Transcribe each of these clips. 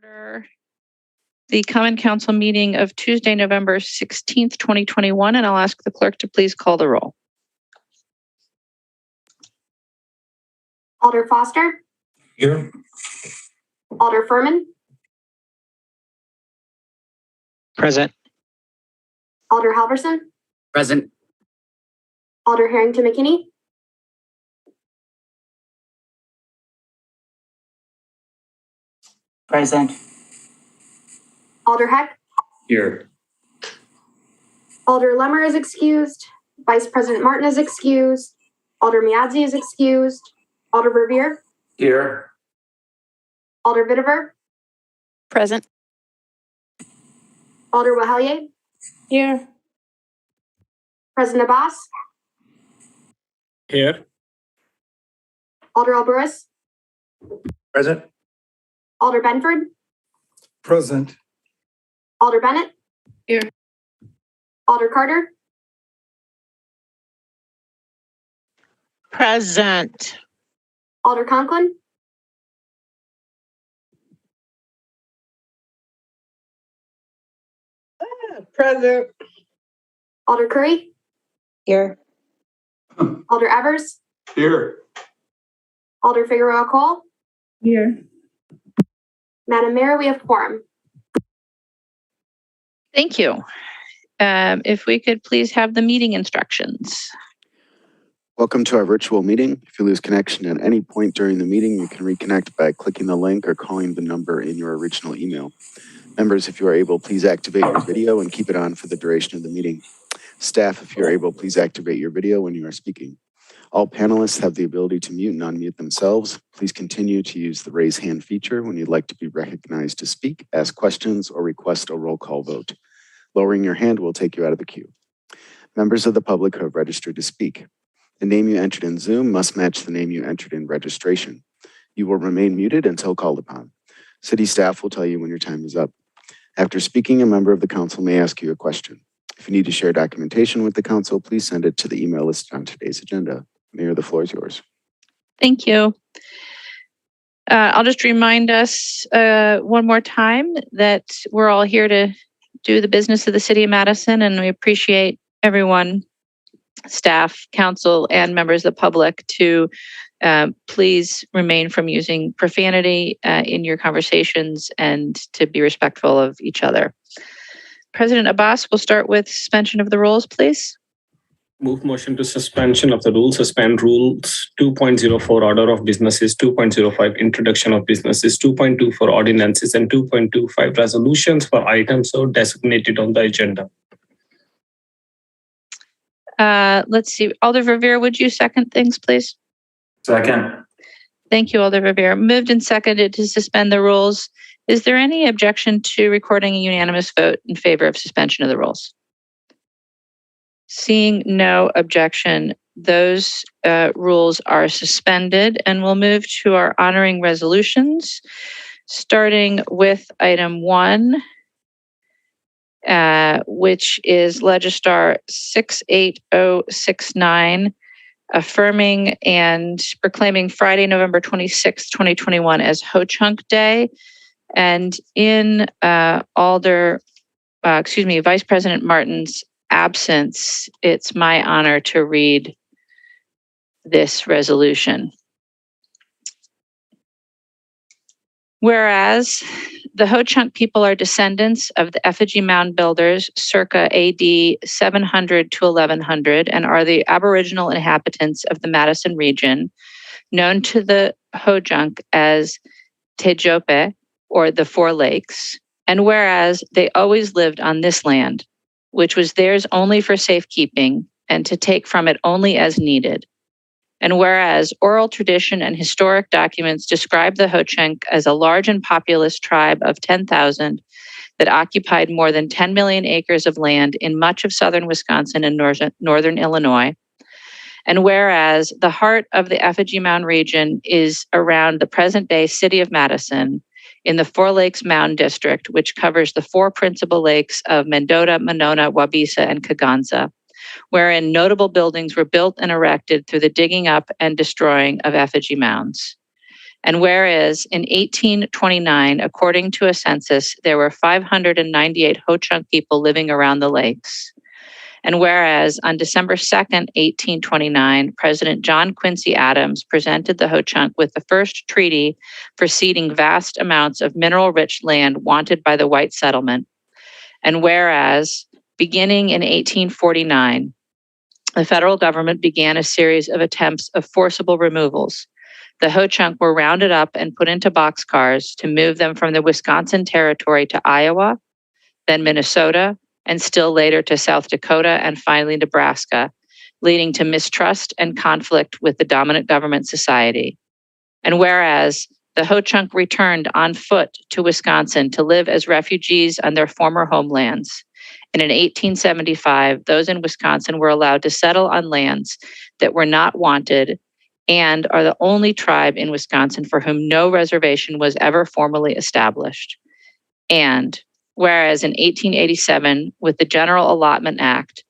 order the Common Council meeting of Tuesday, November 16th, 2021, and I'll ask the clerk to please call the roll. Alder Foster. Here. Alder Furman. Present. Alder Halverson. Present. Alder Harrington McKinney. Present. Alder Heck. Here. Alder Lemmer is excused. Vice President Martin is excused. Alder Miadzi is excused. Alder Revere. Here. Alder Vitiver. Present. Alder Wahelye. Here. President Abbas. Here. Alder Alburis. Present. Alder Benford. Present. Alder Bennett. Here. Alder Carter. Present. Alder Conklin. Present. Alder Curry. Here. Alder Evers. Here. Alder Figueroa Cole. Here. Madam Mayor, we have quorum. Thank you. If we could please have the meeting instructions. Welcome to our virtual meeting. If you lose connection at any point during the meeting, you can reconnect by clicking the link or calling the number in your original email. Members, if you are able, please activate your video and keep it on for the duration of the meeting. Staff, if you're able, please activate your video when you are speaking. All panelists have the ability to mute and unmute themselves. Please continue to use the raise hand feature when you'd like to be recognized to speak, ask questions, or request a roll call vote. Lowering your hand will take you out of the queue. Members of the public who have registered to speak. The name you entered in Zoom must match the name you entered in registration. You will remain muted until called upon. City staff will tell you when your time is up. After speaking, a member of the council may ask you a question. If you need to share documentation with the council, please send it to the email listed on today's agenda. Mayor, the floor is yours. Thank you. I'll just remind us one more time that we're all here to do the business of the City of Madison, and we appreciate everyone, staff, council, and members of the public to please remain from using profanity in your conversations and to be respectful of each other. President Abbas, we'll start with suspension of the rules, please. Move motion to suspension of the rules. Suspend rules 2.04 order of businesses, 2.05 introduction of businesses, 2.2 for ordinances, and 2.25 resolutions for items so designated on the agenda. Let's see. Alder Revere, would you second things, please? Second. Thank you, Alder Revere. Moved and seconded to suspend the rules. Is there any objection to recording a unanimous vote in favor of suspension of the rules? Seeing no objection, those rules are suspended, and we'll move to our honoring resolutions, starting with item 1, which is Legistar 68069, affirming and proclaiming Friday, November 26, 2021 as Ho Chunk Day. And in Vice President Martin's absence, it's my honor to read this resolution. Whereas the Ho Chunk people are descendants of the effigy mound builders circa AD 700 to 1100 and are the Aboriginal inhabitants of the Madison region, known to the Ho Chunk as Tejope, or the Four Lakes. And whereas they always lived on this land, which was theirs only for safekeeping and to take from it only as needed. And whereas oral tradition and historic documents describe the Ho Chunk as a large and populous tribe of 10,000 that occupied more than 10 million acres of land in much of southern Wisconsin and northern Illinois. And whereas the heart of the Effigy Mound region is around the present-day city of Madison, in the Four Lakes Mound District, which covers the 4 principal lakes of Mendota, Monona, Waubesa, and Kaganza, wherein notable buildings were built and erected through the digging up and destroying of effigy mounds. And whereas in 1829, according to a census, there were 598 Ho-Chunk people living around the lakes. And whereas on December 2nd, 1829, President John Quincy Adams presented the Ho-Chunk with the first treaty for ceding vast amounts of mineral-rich land wanted by the white settlement. And whereas, beginning in 1849, the federal government began a series of attempts of forcible removals. The Ho-Chunk were rounded up and put into boxcars to move them from the Wisconsin Territory to Iowa, then Minnesota, and still later to South Dakota and finally Nebraska, leading to mistrust and conflict with the dominant government society. And whereas the Ho-Chunk returned on foot to Wisconsin to live as refugees on their former homelands. And in 1875, those in Wisconsin were allowed to settle on lands that were not wanted and are the only tribe in Wisconsin for whom no reservation was ever formally established. And whereas in 1887, with the General Allotment Act,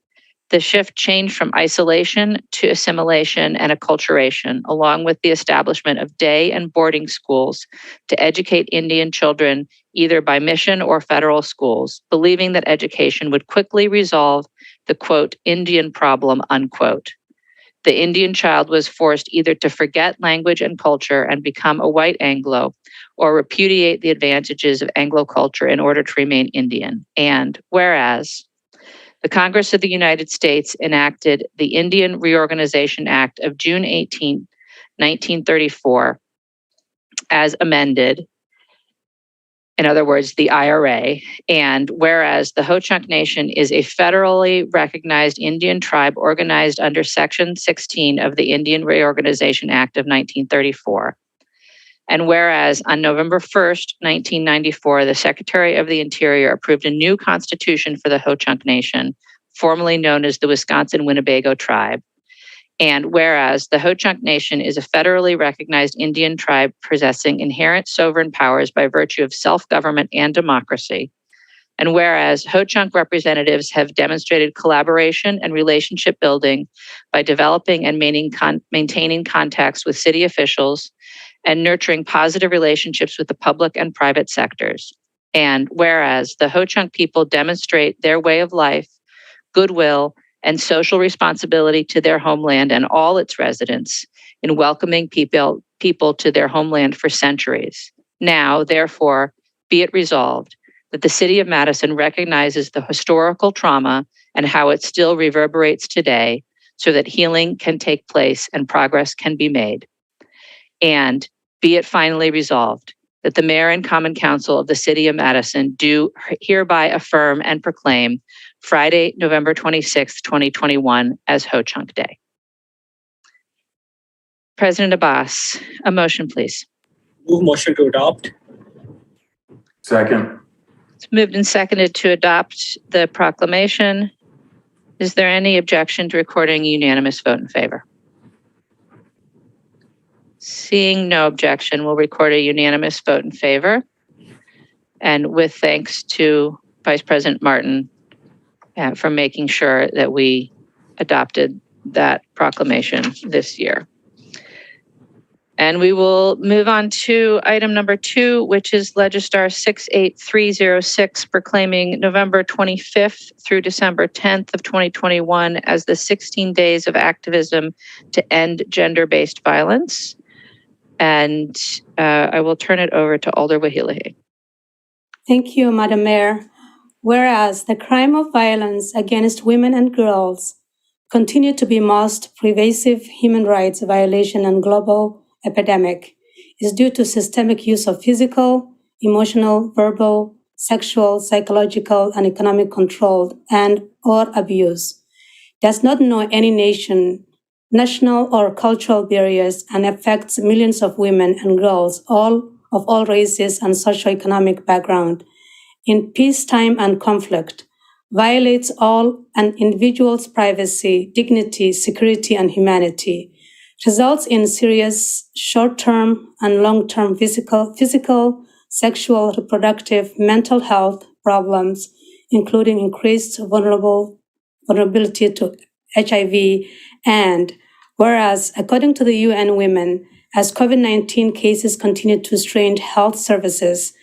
the shift changed from isolation to assimilation and acculturation, along with the establishment of day and boarding schools to educate Indian children either by mission or federal schools, believing that education would quickly resolve the, quote, Indian problem, unquote. The Indian child was forced either to forget language and culture and become a white Anglo, or repudiate the advantages of Anglo culture in order to remain Indian. And whereas the Congress of the United States enacted the Indian Reorganization Act of June 18, 1934, as amended, in other words, the IRA, and whereas the Ho-Chunk Nation is a federally recognized Indian tribe organized under Section 16 of the Indian Reorganization Act of 1934. And whereas on November 1st, 1994, the Secretary of the Interior approved a new constitution for the Ho-Chunk Nation, formerly known as the Wisconsin Winnebago Tribe. And whereas the Ho-Chunk Nation is a federally recognized Indian tribe possessing inherent sovereign powers by virtue of self-government and democracy. And whereas Ho-Chunk representatives have demonstrated collaboration and relationship building by developing and maintaining contacts with city officials and nurturing positive relationships with the public and private sectors. And whereas the Ho-Chunk people demonstrate their way of life, goodwill, and social responsibility to their homeland and all its residents in welcoming people to their homeland for centuries. Now, therefore, be it resolved that the city of Madison recognizes the historical trauma and how it still reverberates today so that healing can take place and progress can be made. And be it finally resolved that the mayor and common council of the city of Madison do hereby affirm and proclaim Friday, November 26th, 2021 as Ho-Chunk Day. President Abbas, a motion, please. Move motion to adopt. Second. It's moved and seconded to adopt the proclamation. Is there any objection to recording a unanimous vote in favor? Seeing no objection, we'll record a unanimous vote in favor. And with thanks to Vice President Martin for making sure that we adopted that proclamation this year. And we will move on to item number 2, which is Legistar 68306, proclaiming November 25th through December 10th of 2021 as the 16 days of activism to end gender-based violence. And I will turn it over to Alder Wahilahi. Thank you, Madam Mayor. Whereas the crime of violence against women and girls continue to be most pervasive human rights violation and global epidemic is due to systemic use of physical, emotional, verbal, sexual, psychological, and economic control and or abuse. Does not know any nation, national or cultural barriers, and affects millions of women and girls, all of all races and socioeconomic background, in peacetime and conflict, violates all an individual's privacy, dignity, security, and humanity, results in serious short-term and long-term physical, sexual, reproductive, mental health problems, including increased vulnerability to HIV, and whereas, according to the UN Women, as COVID-19 cases continue to strain health services.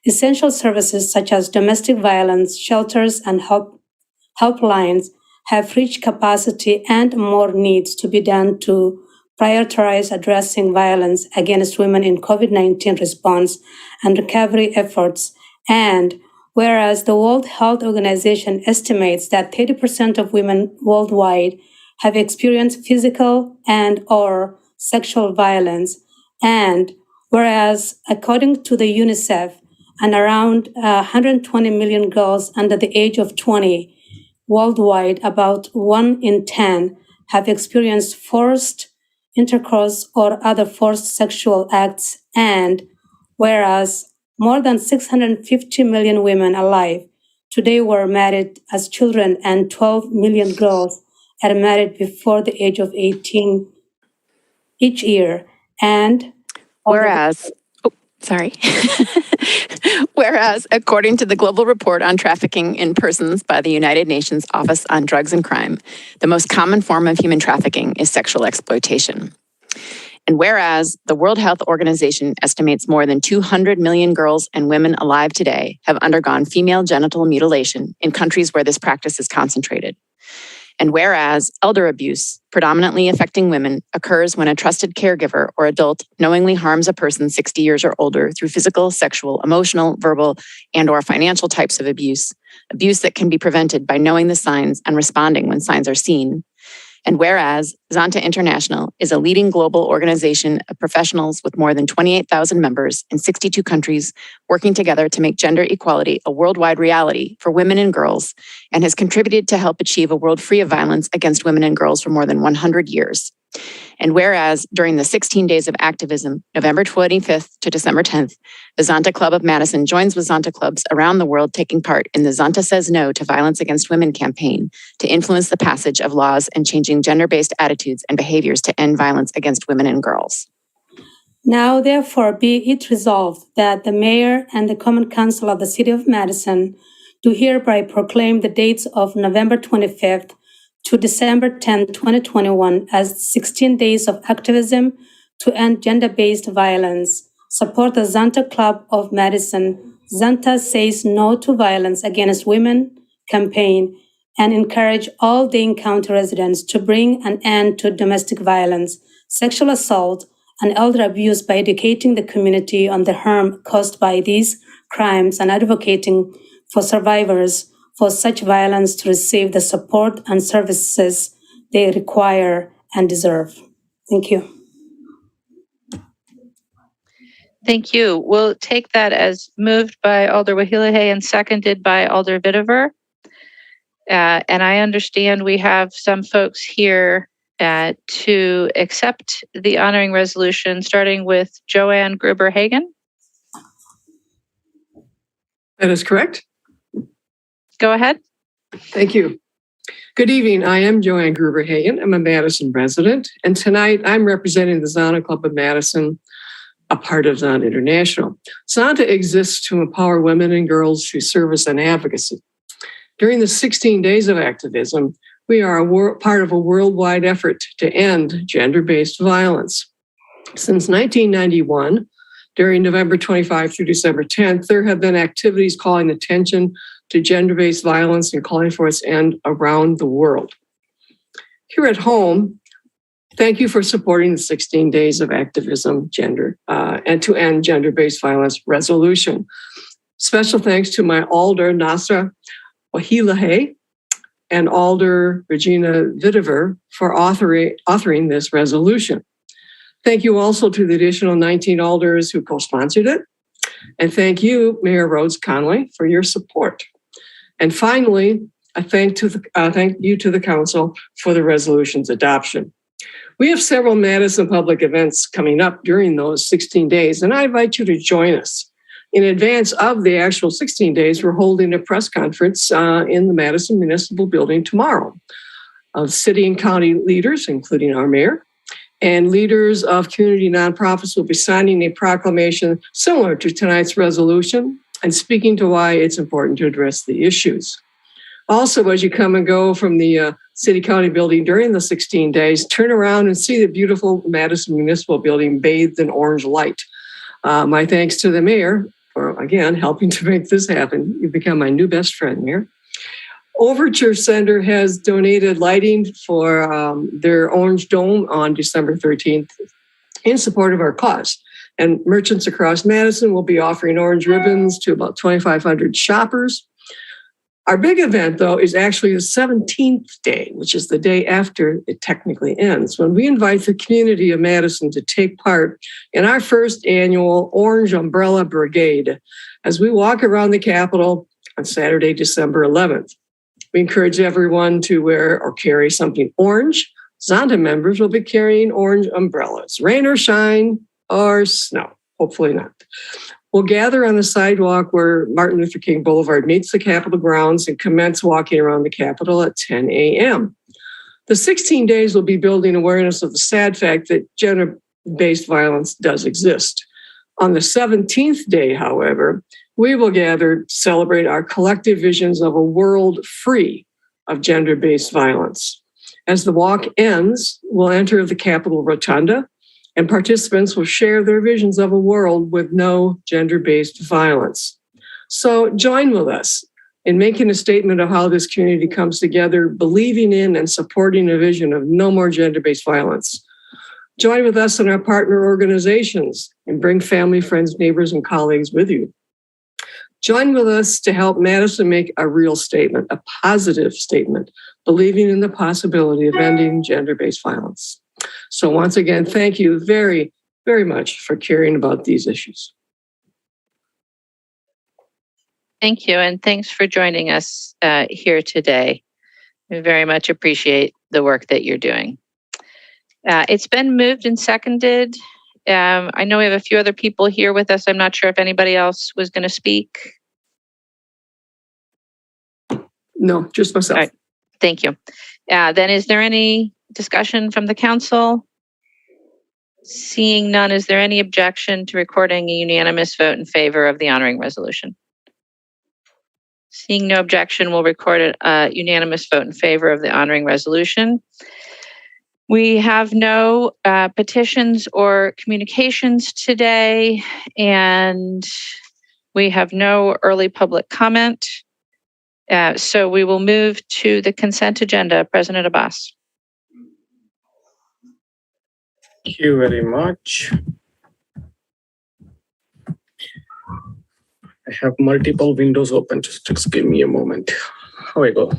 Essential services such as domestic violence, shelters, and helplines have reached capacity, and more needs to be done to prioritize addressing violence against women in COVID-19 response and recovery efforts. And whereas the World Health Organization estimates that 30% of women worldwide have experienced physical and/or sexual violence, and whereas according to the UNICEF, and around 120 million girls under the age of 20 worldwide, about 1 in 10 have experienced forced intercourse or other forced sexual acts, and whereas more than 650 million women alive today were married as children, and 12 million girls are married before the age of 18 each year. And whereas, whereas, according to the Global Report on Trafficking in Persons by the United Nations Office on Drugs and Crime, the most common form of human trafficking is sexual exploitation. And whereas the World Health Organization estimates more than 200 million girls and women alive today have undergone female genital mutilation in countries where this practice is concentrated. And whereas elder abuse, predominantly affecting women, occurs when a trusted caregiver or adult knowingly harms a person 60 years or older through physical, sexual, emotional, verbal, and/or financial types of abuse that can be prevented by knowing the signs and responding when signs are seen. And whereas Zonta International is a leading global organization of professionals with more than 28,000 members in 62 countries working together to make gender equality a worldwide reality for women and girls, and has contributed to help achieve a world free of violence against women and girls for more than 100 years. And whereas during the 16 days of activism, November 25th to December 10th, the Zonta Club of Madison joins with Zonta clubs around the world taking part in the Zonta Says No to Violence Against Women campaign to influence the passage of laws and changing gender-based attitudes and behaviors to end violence against women and girls. Now, therefore, be it resolved that the Mayor and the Common Council of the City of Madison do hereby proclaim the dates of November 25th to December 10, 2021 as 16 days of activism to end gender-based violence. Support the Zonta Club of Madison, Zonta Says No to Violence Against Women campaign, and encourage all Dane County residents to bring an end to domestic violence, sexual assault, and elder abuse by educating the community on the harm caused by these crimes and advocating for survivors for such violence to receive the support and services they require and deserve. Thank you. Thank you. We'll take that as moved by Alder Wahilahe and seconded by Alder Vitiver. And I understand we have some folks here to accept the honoring resolution, starting with Joanne Gruber-Hagen. That is correct. Go ahead. Thank you. Good evening. I am Joanne Gruber-Hagen. I'm a Madison resident, and tonight I'm representing the Zonta Club of Madison, a part of Zonta International. Zonta exists to empower women and girls through service and advocacy. During the 16 days of activism, we are part of a worldwide effort to end gender-based violence. Since 1991, during November 25 through December 10th, there have been activities calling attention to gender-based violence and calling for its end around the world. Here at home, thank you for supporting the 16 days of activism and to end gender-based violence resolution. Special thanks to my Alder Nasra Wahilahe and Alder Regina Vitiver for authoring this resolution. Thank you also to the additional 19 alders who co-sponsored it. And thank you, Mayor Rhodes Conley, for your support. And finally, a thank you to the Council for the resolution's adoption. We have several Madison public events coming up during those 16 days, and I invite you to join us. In advance of the actual 16 days, we're holding a press conference in the Madison Municipal Building tomorrow. City and county leaders, including our mayor, and leaders of community nonprofits will be signing a proclamation similar to tonight's resolution and speaking to why it's important to address the issues. Also, as you come and go from the City County building during the 16 days, turn around and see the beautiful Madison Municipal Building bathed in orange light. My thanks to the mayor for, again, helping to make this happen. You've become my new best friend, Mayor. Overture Center has donated lighting for their Orange Dome on December 13th in support of our cause. And merchants across Madison will be offering orange ribbons to about 2,500 shoppers. Our big event, though, is actually the 17th day, which is the day after it technically ends, when we invite the community of Madison to take part in our first annual Orange Umbrella Brigade as we walk around the Capitol on Saturday, December 11th. We encourage everyone to wear or carry something orange. Zonda members will be carrying orange umbrellas, rain or shine or snow, hopefully not. We'll gather on the sidewalk where Martin Luther King Boulevard meets the Capitol grounds and commence walking around the Capitol at 10 a.m. The 16 days will be building awareness of the sad fact that gender-based violence does exist. On the 17th day, however, we will gather to celebrate our collective visions of a world free of gender-based violence. As the walk ends, we'll enter the Capitol Rotunda, and participants will share their visions of a world with no gender-based violence. So join with us in making a statement of how this community comes together, believing in and supporting a vision of no more gender-based violence. Join with us in our partner organizations and bring family, friends, neighbors, and colleagues with you. Join with us to help Madison make a real statement, a positive statement, believing in the possibility of ending gender-based violence. So once again, thank you very, very much for caring about these issues. Thank you, and thanks for joining us here today. We very much appreciate the work that you're doing. It's been moved and seconded. I know we have a few other people here with us. I'm not sure if anybody else was going to speak. No, just myself. All right. Thank you. Then is there any discussion from the council? Seeing none, is there any objection to recording a unanimous vote in favor of the honoring resolution? Seeing no objection, we'll record a unanimous vote in favor of the honoring resolution. We have no petitions or communications today, and we have no early public comment. So we will move to the consent agenda. President Abbas. Thank you very much. I have multiple windows open. Just give me a moment. Here we go.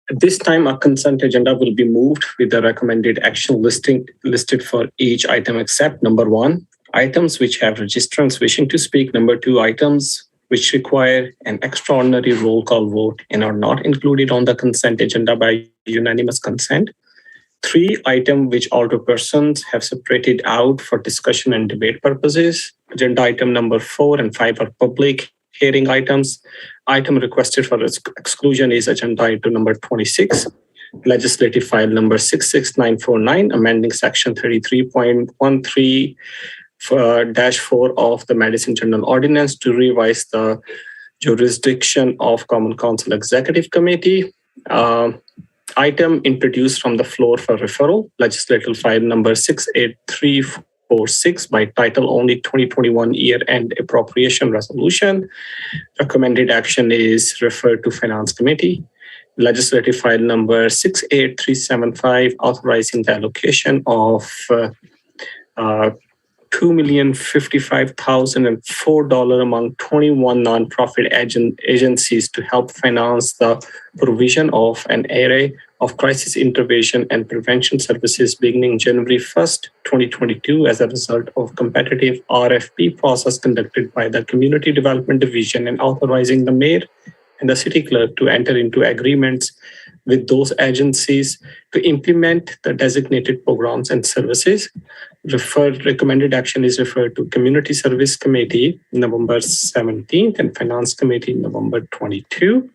At this time, our consent agenda will be moved with the recommended action listed for each item except number 1, items which have registrants wishing to speak. Number 2, items which require an extraordinary roll call vote and are not included on the consent agenda by unanimous consent. 3, items which alderpersons have separated out for discussion and debate purposes. Agenda item number 4 and 5 are public hearing items. Item requested for exclusion is agenda item number 26, legislative file number 66949, amending section 33.13-4 of the Madison General Ordinance to revise the jurisdiction of Common Council Executive Committee. Item introduced from the floor for referral, legislative file number 68346 by title only 2021 year-end appropriation resolution. Recommended action is referred to Finance Committee. Legislative file number 68375 authorizing the allocation of $2,055,004 among 21 nonprofit agencies to help finance the provision of an array of crisis intervention and prevention services beginning January 1st, 2022 as a result of competitive RFP process conducted by the Community Development Division and authorizing the mayor and the city clerk to enter into agreements with those agencies to implement the designated programs and services. Recommended action is referred to Community Service Committee, November 17th, and Finance Committee, November 22.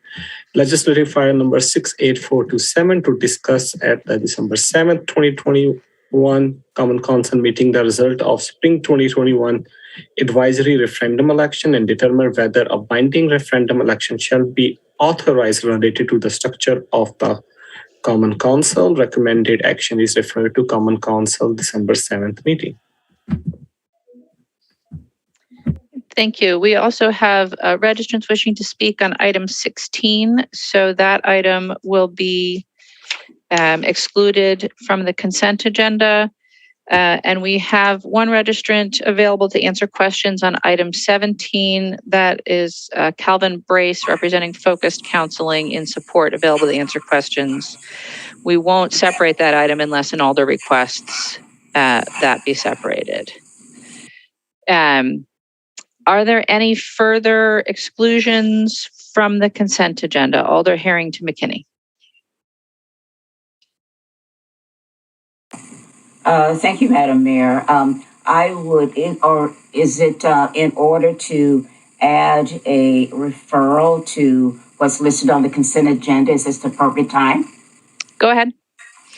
Legislative file number 68427 to discuss at the December 7th, 2021 Common Council meeting the result of Spring 2021 advisory referendum election and determine whether a binding referendum election shall be authorized related to the structure of the Common Council. Recommended action is referred to Common Council December 7th meeting. Thank you. We also have registrants wishing to speak on item 16. So that item will be excluded from the consent agenda. And we have one registrant available to answer questions on item 17. That is Calvin Brace, representing Focused Counseling in Support, available to answer questions. We won't separate that item unless an alder requests that be separated. Are there any further exclusions from the consent agenda? Alder Harrington McKinney. Thank you, Madam Mayor. I would, is it in order to add a referral to what's listed on the consent agenda? Is this the appropriate time? Go ahead.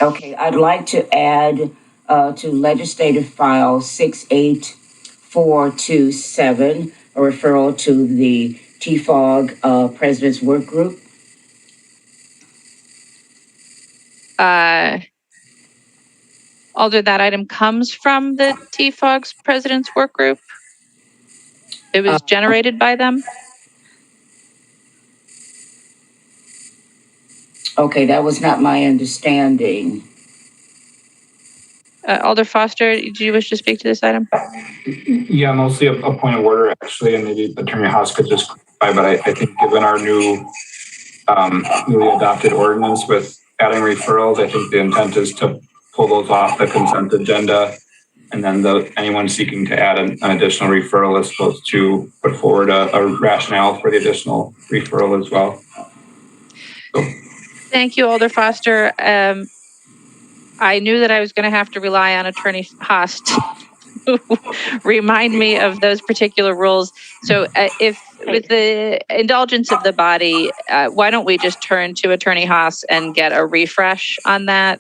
Okay, I'd like to add to legislative file 68427, a referral to the TFOG President's Work Group. Alder, that item comes from the TFOG's President's Work Group. It was generated by them. Okay, that was not my understanding. Alder Foster, do you wish to speak to this item? Yeah, mostly a point of order, actually, and maybe Attorney Haas could just clarify, but I think given our newly adopted ordinance with adding referrals, I think the intent is to pull those off the consent agenda, and then anyone seeking to add an additional referral is supposed to put forward a rationale for the additional referral as well. So. Thank you, Alder Foster. I knew that I was going to have to rely on Attorney Haas to remind me of those particular rules. So if with the indulgence of the body, why don't we just turn to Attorney Haas and get a refresh on that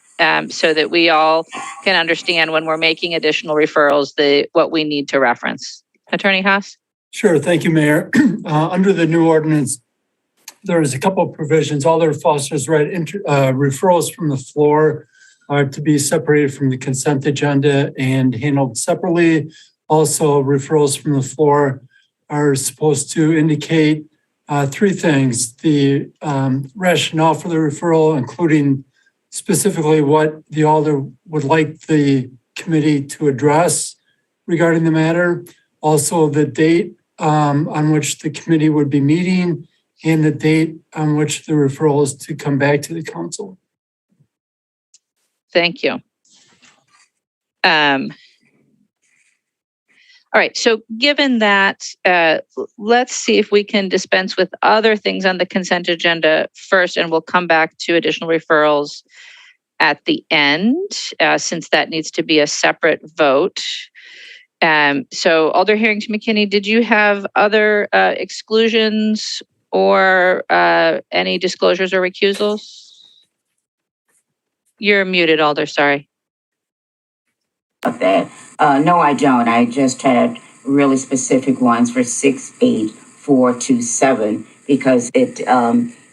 so that we all can understand when we're making additional referrals, what we need to reference. Attorney Haas? Sure. Thank you, Mayor. Under the new ordinance, there's a couple of provisions. Alder Foster's right. Referrals from the floor are to be separated from the consent agenda and handled separately. Also, referrals from the floor are supposed to indicate three things: the rationale for the referral, including specifically what the alder would like the committee to address regarding the matter, also the date on which the committee would be meeting, and the date on which the referral is to come back to the council. Thank you. All right, so given that, let's see if we can dispense with other things on the consent agenda first, and we'll come back to additional referrals at the end, since that needs to be a separate vote. So Alder Harrington McKinney, did you have other exclusions or any disclosures or recusals? You're muted, Alder, sorry. That. No, I don't. I just had really specific ones for 68427 because it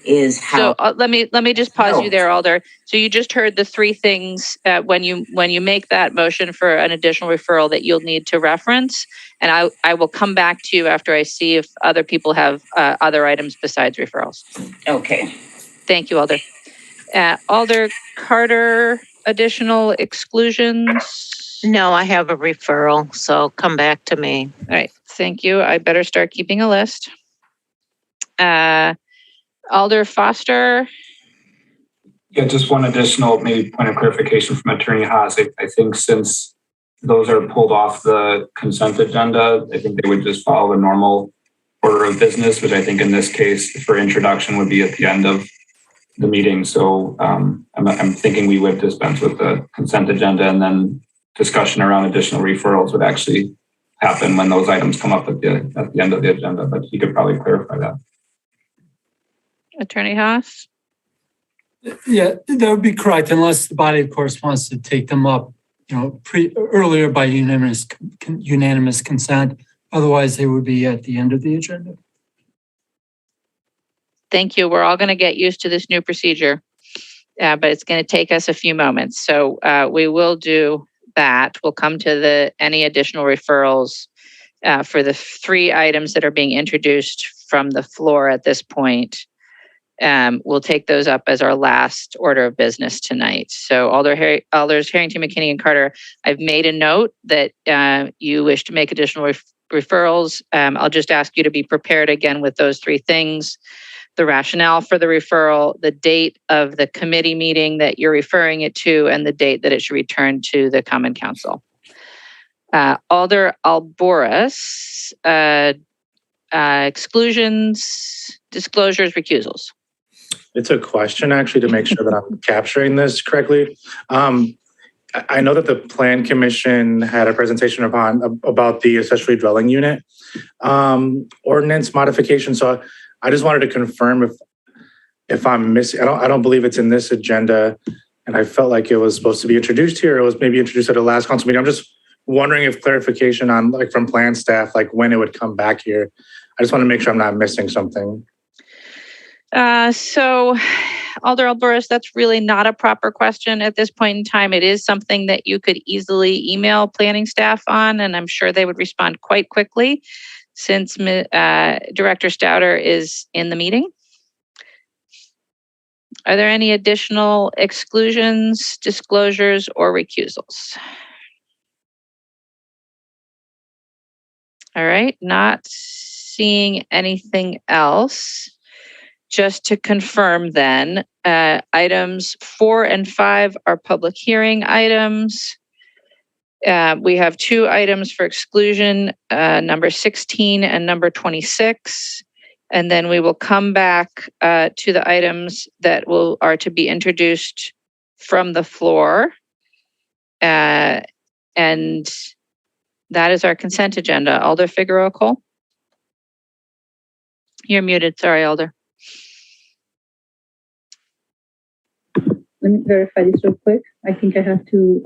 is how. So let me just pause you there, Alder. So you just heard the three things when you make that motion for an additional referral that you'll need to reference, and I will come back to you after I see if other people have other items besides referrals. Okay. Thank you, Alder. Alder Carter, additional exclusions? No, I have a referral, so come back to me. All right, thank you. I better start keeping a list. Alder Foster? Yeah, just one additional maybe point of clarification from Attorney Haas. I think since those are pulled off the consent agenda, I think they would just follow the normal order of business, which I think in this case for introduction would be at the end of the meeting. So I'm thinking we would dispense with the consent agenda, and then discussion around additional referrals would actually happen when those items come up at the end of the agenda, but you could probably clarify that. Attorney Haas? Yeah, that would be correct, unless the body, of course, wants to take them up, earlier by unanimous consent. Otherwise, they would be at the end of the agenda. Thank you. We're all going to get used to this new procedure, but it's going to take us a few moments. So we will do that. We'll come to any additional referrals for the 3 items that are being introduced from the floor at this point. We'll take those up as our last order of business tonight. So Alders Harrington, McKinney, and Carter, I've made a note that you wish to make additional referrals. I'll just ask you to be prepared again with those 3 things: the rationale for the referral, the date of the committee meeting that you're referring it to, and the date that it should return to the Common Council. Alder Alboris, exclusions, disclosures, recusals. It's a question, actually, to make sure that I'm capturing this correctly. I know that the Plan Commission had a presentation about the accessory dwelling unit ordinance modification. So I just wanted to confirm if I'm missing. I don't believe it's in this agenda, and I felt like it was supposed to be introduced here. It was maybe introduced at the last council meeting. I'm just wondering if clarification on, like, from plan staff, like when it would come back here. I just want to make sure I'm not missing something. So, Alder Alboris, that's really not a proper question at this point in time. It is something that you could easily email planning staff on, and I'm sure they would respond quite quickly since Director Stouter is in the meeting. Are there any additional exclusions, disclosures, or recusals? All right, not seeing anything else. Just to confirm then, items 4 and 5 are public hearing items. We have 2 items for exclusion, number 16 and number 26. And then we will come back to the items that are to be introduced from the floor. And that is our consent agenda. Alder Figueroa Cole? You're muted. Sorry, Alder. Let me verify this real quick. I think I have to.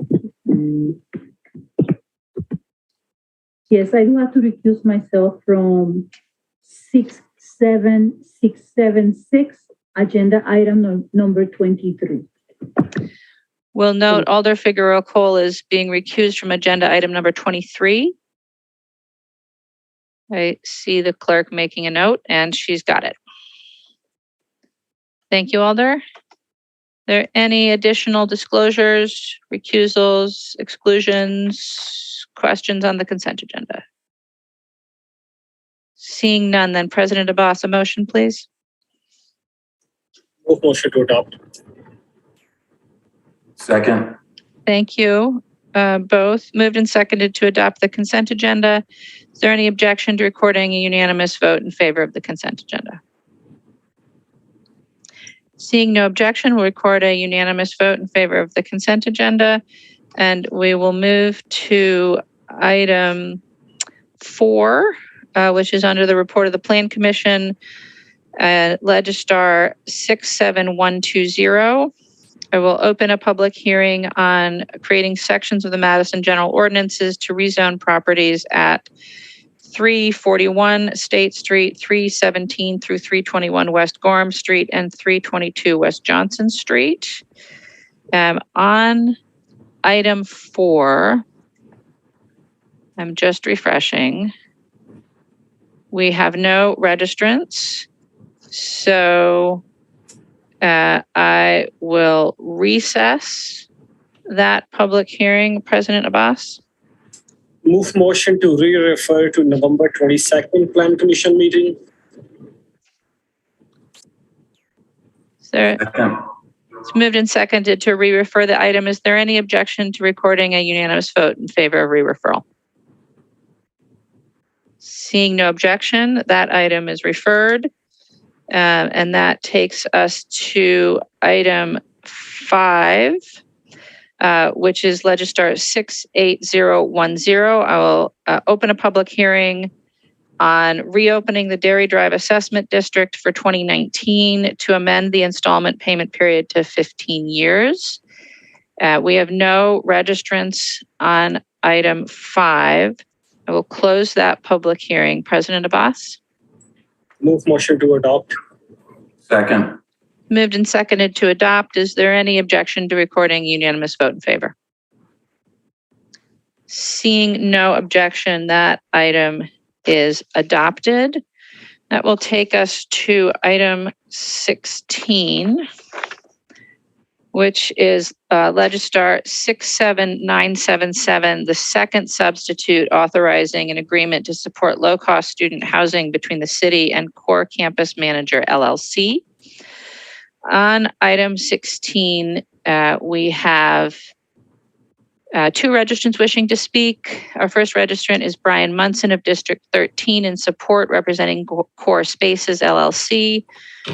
Yes, I do have to recuse myself from 67676, agenda item number 23. We'll note Alder Figueroa Cole is being recused from agenda item number 23. I see the clerk making a note, and she's got it. Thank you, Alder. Are there any additional disclosures, recusals, exclusions, questions on the consent agenda? Seeing none, then President Abbas, a motion, please. Move motion to adopt. Second. Thank you. Both moved and seconded to adopt the consent agenda. Is there any objection to recording a unanimous vote in favor of the consent agenda? Seeing no objection, we'll record a unanimous vote in favor of the consent agenda. And we will move to item 4, which is under the report of the Plan Commission, Legistar 67120. I will open a public hearing on creating sections of the Madison General Ordinances to rezone properties at 341 State Street, 317 through 321 West Gorham Street, and 322 West Johnson Street. On item 4, I'm just refreshing. We have no registrants, so I will recess that public hearing. President Abbas? Move motion to re-refer to November 22nd Plan Commission meeting. It's moved and seconded to re-refer the item. Is there any objection to recording a unanimous vote in favor of re-referral? Seeing no objection, that item is referred. And that takes us to item 5, which is Legistar 68010. I will open a public hearing on reopening the Dairy Drive Assessment District for 2019 to amend the installment payment period to 15 years. We have no registrants on item 5. I will close that public hearing. President Abbas? Move motion to adopt. Second. Moved and seconded to adopt. Is there any objection to recording unanimous vote in favor? Seeing no objection, that item is adopted. That will take us to item 16, which is Legistar 67977, the second substitute authorizing an agreement to support low-cost student housing between the city and Core Campus Manager, LLC. On item 16, we have two registrants wishing to speak. Our first registrant is Brian Munson of District 13 in support, representing Core Spaces, LLC,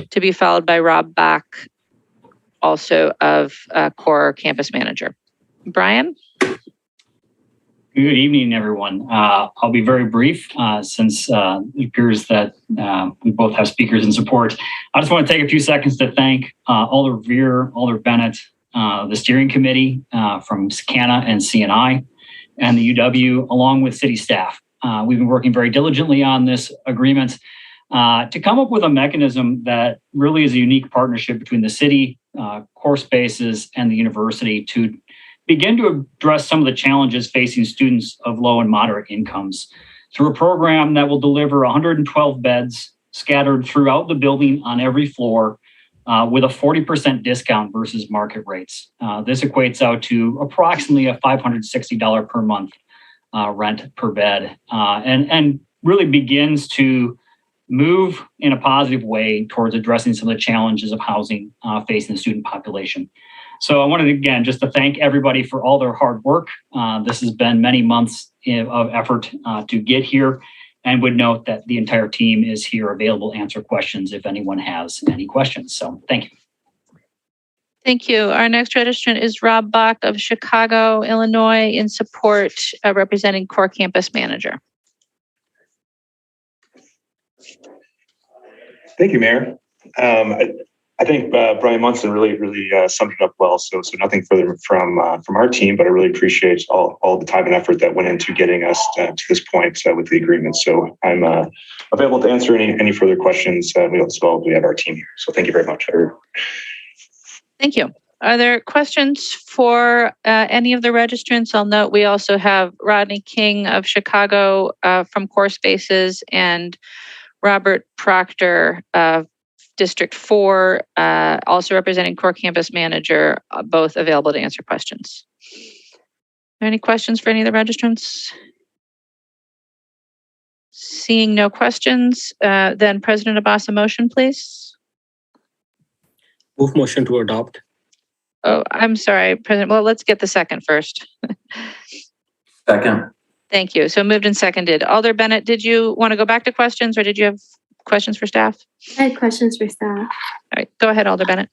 to be followed by Rob Bach, also of Core Campus Manager. Brian? Good evening, everyone. I'll be very brief since it appears that we both have speakers in support. I just want to take a few seconds to thank Alder Veer, Alder Bennett, the steering committee from SCANA and CNI, and the UW, along with city staff. We've been working very diligently on this agreement to come up with a mechanism that really is a unique partnership between the city, Core Spaces, and the university to begin to address some of the challenges facing students of low and moderate incomes through a program that will deliver 112 beds scattered throughout the building on every floor with a 40% discount versus market rates. This equates out to approximately a $560 per month rent per bed and really begins to move in a positive way towards addressing some of the challenges of housing facing the student population. So I wanted, again, just to thank everybody for all their hard work. This has been many months of effort to get here, and would note that the entire team is here available to answer questions if anyone has any questions. So thank you. Thank you. Our next registrant is Rob Bach of Chicago, Illinois, in support, representing Core Campus Manager. Thank you, Mayor. I think Brian Munson really summed it up well. So nothing further from our team, but I really appreciate all the time and effort that went into getting us to this point with the agreement. So I'm available to answer any further questions. We have our team here. So thank you very much. Thank you. Are there questions for any of the registrants? I'll note we also have Rodney King of Chicago from Core Spaces and Robert Proctor of District 4, also representing Core Campus Manager, both available to answer questions. Are there any questions for any of the registrants? Seeing no questions, then President Abbas, a motion, please. Move motion to adopt. Oh, I'm sorry, President. Well, let's get the second first. Second. Thank you. So moved and seconded. Alder Bennett, did you want to go back to questions or did you have questions for staff? I had questions for staff. All right, go ahead, Alder Bennett.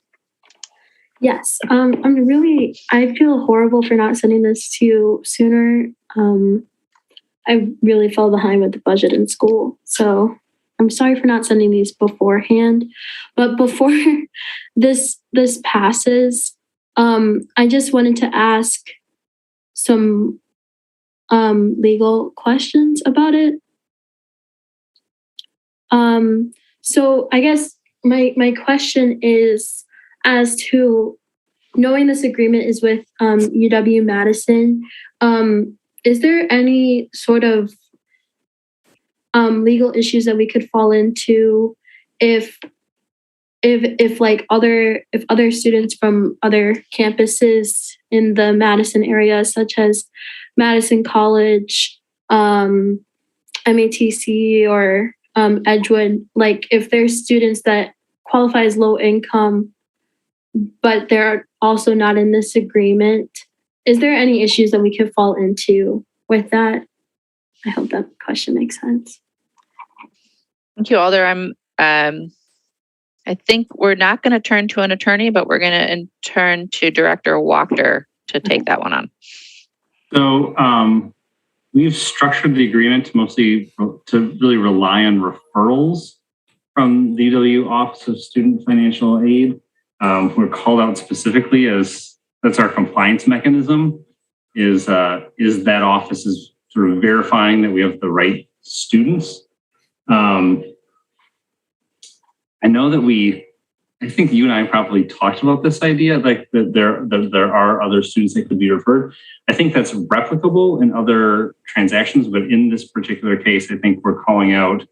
Yes, I feel horrible for not sending this to you sooner. I really fell behind with the budget in school. So I'm sorry for not sending these beforehand. But before this passes, I just wanted to ask some legal questions about it. So I guess my question is, as to knowing this agreement is with UW-Madison, is there any sort of legal issues that we could fall into if other students from other campuses in the Madison area, such as Madison College, MATC, or Edgewood, like if there's students that qualify as low income, but they're also not in this agreement, is there any issues that we could fall into with that? I hope that question makes sense. Thank you, Alder. I think we're not going to turn to an attorney, but we're going to turn to Director Wachter to take that one on. So we've structured the agreement mostly to really rely on referrals from the UW Office of Student Financial Aid. We're called out specifically as that's our compliance mechanism. Is that office is sort of verifying that we have the right students. I know that we I think you and I probably talked about this idea, like that there are other students that could be referred. I think that's replicable in other transactions, but in this particular case, I think we're calling out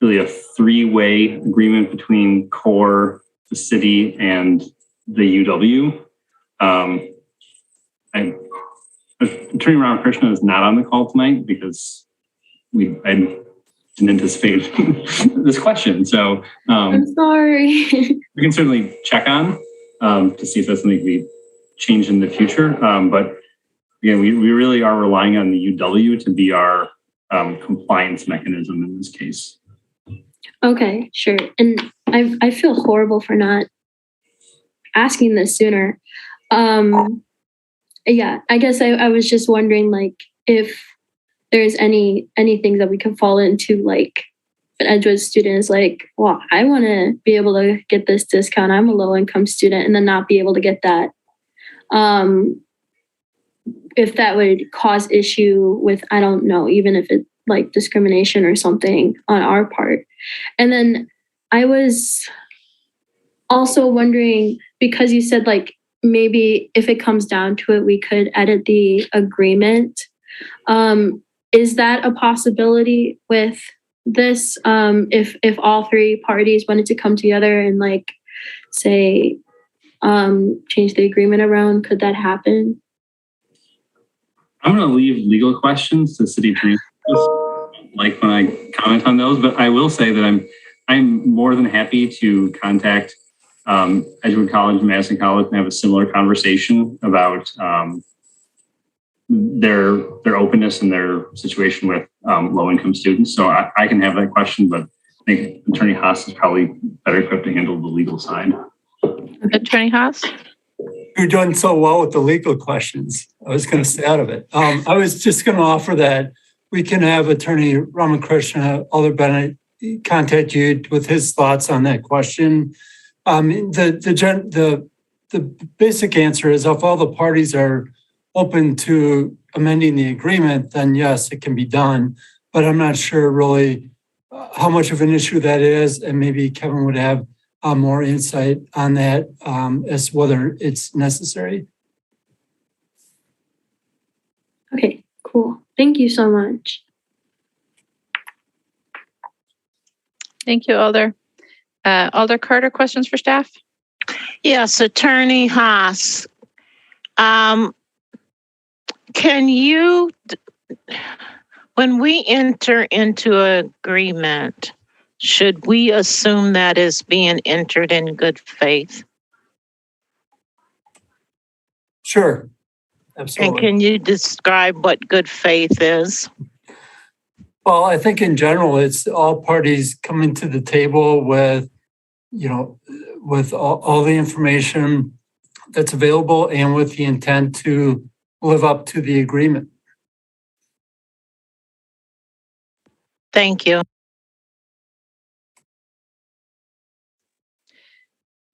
really a three-way agreement between CORE, the city, and the UW. Attorney Ramakrishna is not on the call tonight because I didn't anticipate this question. So I'm sorry. we can certainly check on to see if that's something we change in the future. But again, we really are relying on the UW to be our compliance mechanism in this case. Okay, sure. And I feel horrible for not asking this sooner. Yeah, I guess I was just wondering, like, if there's anything that we can fall into, like an Edgewood student is like, well, I want to be able to get this discount. I'm a low income student, and then not be able to get that. If that would cause issue with, I don't know, even if it's like discrimination or something on our part. And then I was also wondering, because you said like maybe if it comes down to it, we could edit the agreement. Is that a possibility with this? If all three parties wanted to come together and like say change the agreement around, could that happen? I'm going to leave legal questions to city attorney. Like when I comment on those, but I will say that I'm more than happy to contact Edgewood College, Madison College, and have a similar conversation about their openness and their situation with low-income students. So I can have that question, but I think Attorney Haas is probably better equipped to handle the legal side. Attorney Haas? You're doing so well with the legal questions. I was going to stay out of it. I was just going to offer that we can have Attorney Ramakrishna, Alder Bennett, contact you with his thoughts on that question. The basic answer is if all the parties are open to amending the agreement, then yes, it can be done. But I'm not sure really how much of an issue that is, and maybe Kevin would have more insight on that as whether it's necessary. Okay, cool. Thank you so much. Thank you, Alder. Alder Carter, questions for staff? Yes, Attorney Haas. Can you, when we enter into an agreement, should we assume that is being entered in good faith? Sure, absolutely. And can you describe what good faith is? Well, I think in general, it's all parties coming to the table with, with all the information that's available and with the intent to live up to the agreement. Thank you.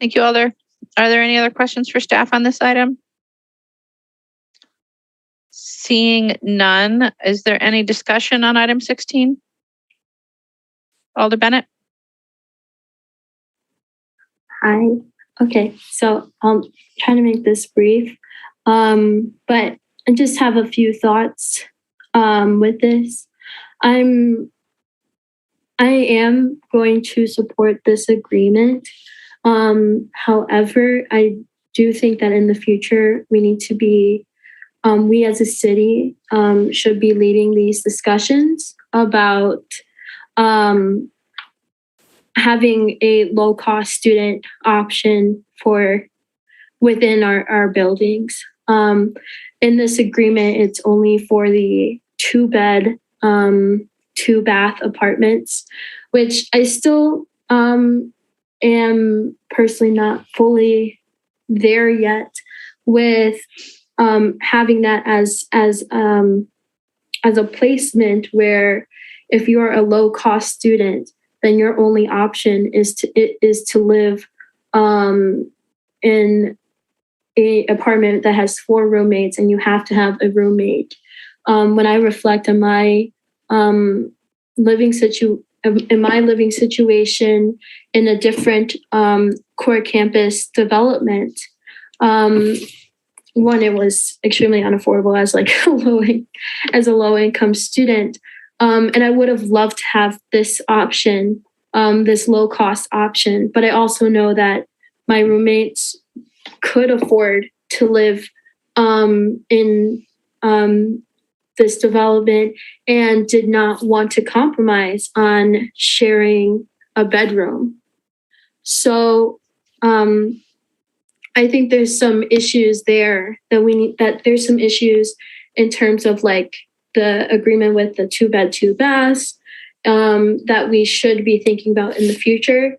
Thank you, Alder. Are there any other questions for staff on this item? Seeing none, is there any discussion on item 16? Alder Bennett? Hi. Okay, so I'll try to make this brief, but I just have a few thoughts with this. I am going to support this agreement. However, I do think that in the future we need to be, we as a city should be leading these discussions about having a low-cost student option for within our buildings. In this agreement, it's only for the 2-bed, 2-bath apartments, which I still am personally not fully there yet with having that as a placement where if you're a low-cost student, then your only option is to live in a apartment that has 4 roommates, and you have to have a roommate. When I reflect on my living in my living situation in a different core campus development. One, it was extremely unaffordable as like a low income student. And I would have loved to have this option, this low cost option. But I also know that my roommates could afford to live in this development and did not want to compromise on sharing a bedroom. So I think there's some issues there that there's some issues in terms of like the agreement with the 2-bed, 2-baths that we should be thinking about in the future.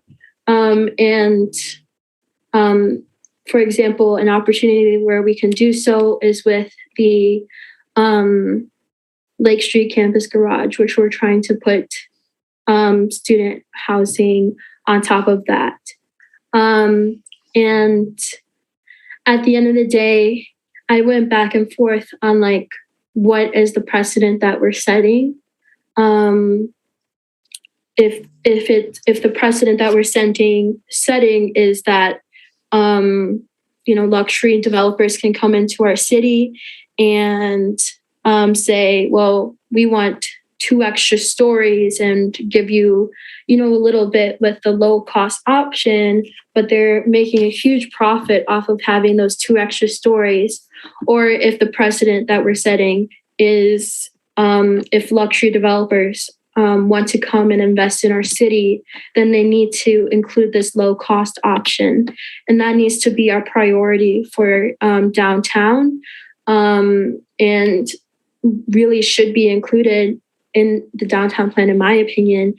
For example, an opportunity where we can do so is with the Lake Street campus garage, which we're trying to put student housing on top of that. And at the end of the day, I went back and forth on like, what is the precedent that we're setting? If the precedent that we're setting is that luxury developers can come into our city and say, well, we want 2 extra stories and give you, a little bit with the low cost option, but they're making a huge profit off of having those 2 extra stories. Or if the precedent that we're setting is if luxury developers want to come and invest in our city, then they need to include this low cost option. And that needs to be our priority for downtown and really should be included in the downtown plan, in my opinion,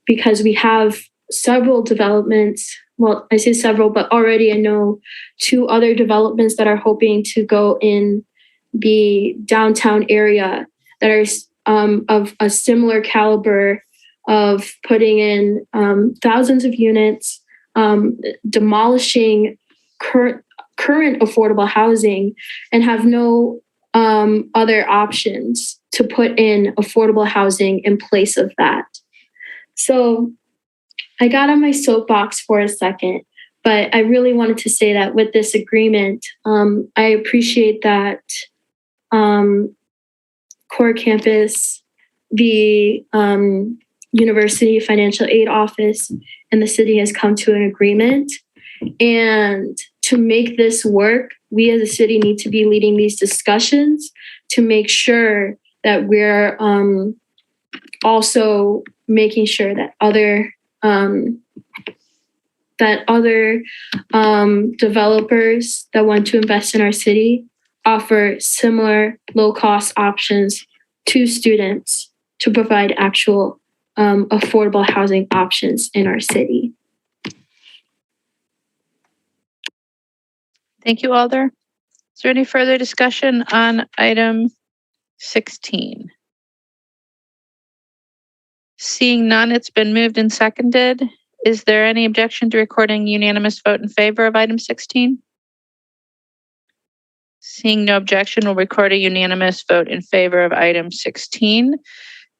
because we have several developments. Well, I say several, but already I know 2 other developments that are hoping to go in the downtown area that are of a similar caliber of putting in thousands of units, demolishing current affordable housing, and have no other options to put in affordable housing in place of that. So I got on my soapbox for a second, but I really wanted to say that with this agreement, I appreciate that core campus, the university financial aid office, and the city has come to an agreement. And to make this work, we as a city need to be leading these discussions to make sure that we're also making sure that other developers that want to invest in our city offer similar low-cost options to students to provide actual affordable housing options in our city. Thank you, Alder. Is there any further discussion on item 16? Seeing none, it's been moved and seconded. Is there any objection to recording unanimous vote in favor of item 16? Seeing no objection, we'll record a unanimous vote in favor of item 16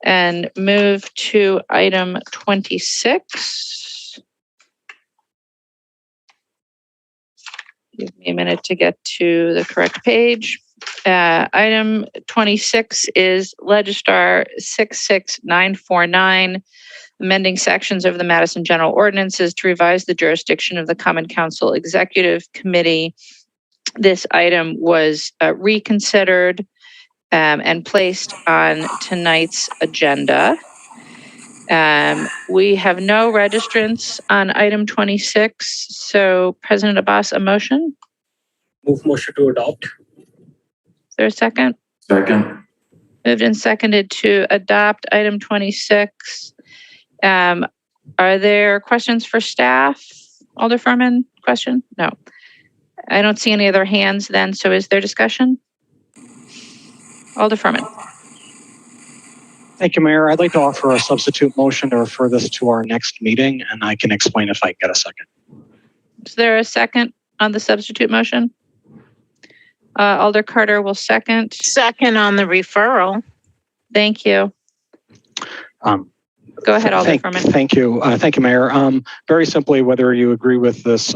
and move to item 26. Give me a minute to get to the correct page. Item 26 is Legistar 66949, amending sections of the Madison General Ordinances to revise the jurisdiction of the Common Council Executive Committee. This item was reconsidered and placed on tonight's agenda. We have no registrants on item 26. So President Abbas, a motion? Move motion to adopt. Is there a second? Second. Moved and seconded to adopt item 26. Are there questions for staff? Alder Furman, question? No. I don't see any other hands then, so is there discussion? Alder Furman. Thank you, Mayor. I'd like to offer a substitute motion to refer this to our next meeting, and I can explain if I get a second. Is there a second on the substitute motion? Alder Carter will second. Second on the referral. Thank you. Go ahead, Alder Furman. Thank you. Thank you, Mayor. Very simply, whether you agree with this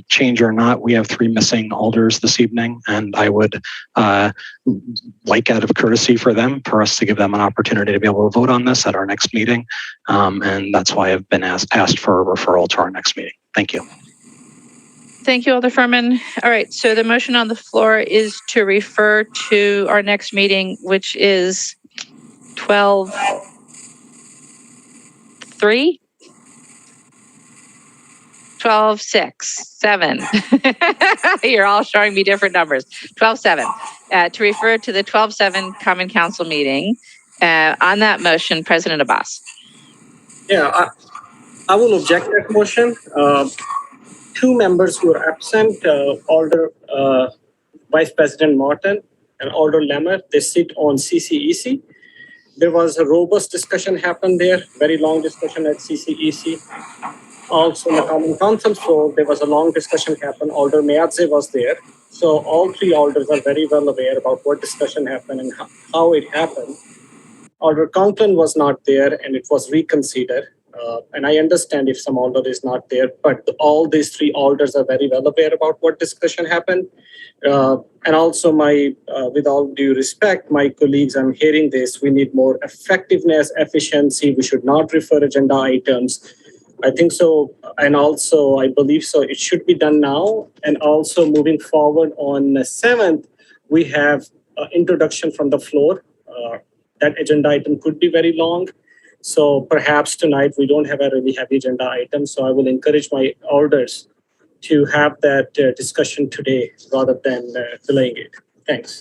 change or not, we have 3 missing alders this evening, and I would like, out of courtesy for them, for us to give them an opportunity to be able to vote on this at our next meeting. And that's why I've been asked for a referral to our next meeting. Thank you. Thank you, Alder Furman. All right, so the motion on the floor is to refer to our next meeting, which is 12/3? 12/6/7. You're all showing me different numbers. 12/7. To refer to the 12/7 Common Council meeting. On that motion, President Abbas. Yeah, I will object that motion. 2 members who are absent, Alder Vice President Martin and Alder Lemmer, they sit on CCEC. There was a robust discussion happened there, very long discussion at CCEC. Also in the Common Council floor, there was a long discussion happened. Alder Meadze was there. So all 3 alders are very well aware about what discussion happened and how it happened. Alder Conklin was not there and it was reconsidered. And I understand if some alder is not there, but all these 3 alders are very well aware about what discussion happened. And also with all due respect, my colleagues, I'm hearing this, we need more effectiveness, efficiency. We should not refer agenda items. I think so. And also, I believe so. It should be done now. And also moving forward on the 7th, we have introduction from the floor. That agenda item could be very long. So perhaps tonight we don't have a really heavy agenda item. So I will encourage my alders to have that discussion today rather than delaying it. Thanks.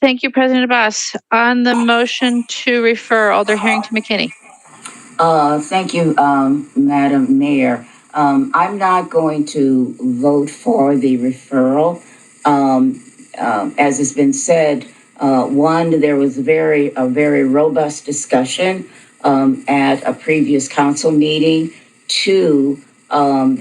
Thank you, President Abbas. On the motion to refer, Alder Harrington McKinney. Thank you, Madam Mayor. I'm not going to vote for the referral. As has been said, one, there was a very robust discussion at a previous council meeting. 2,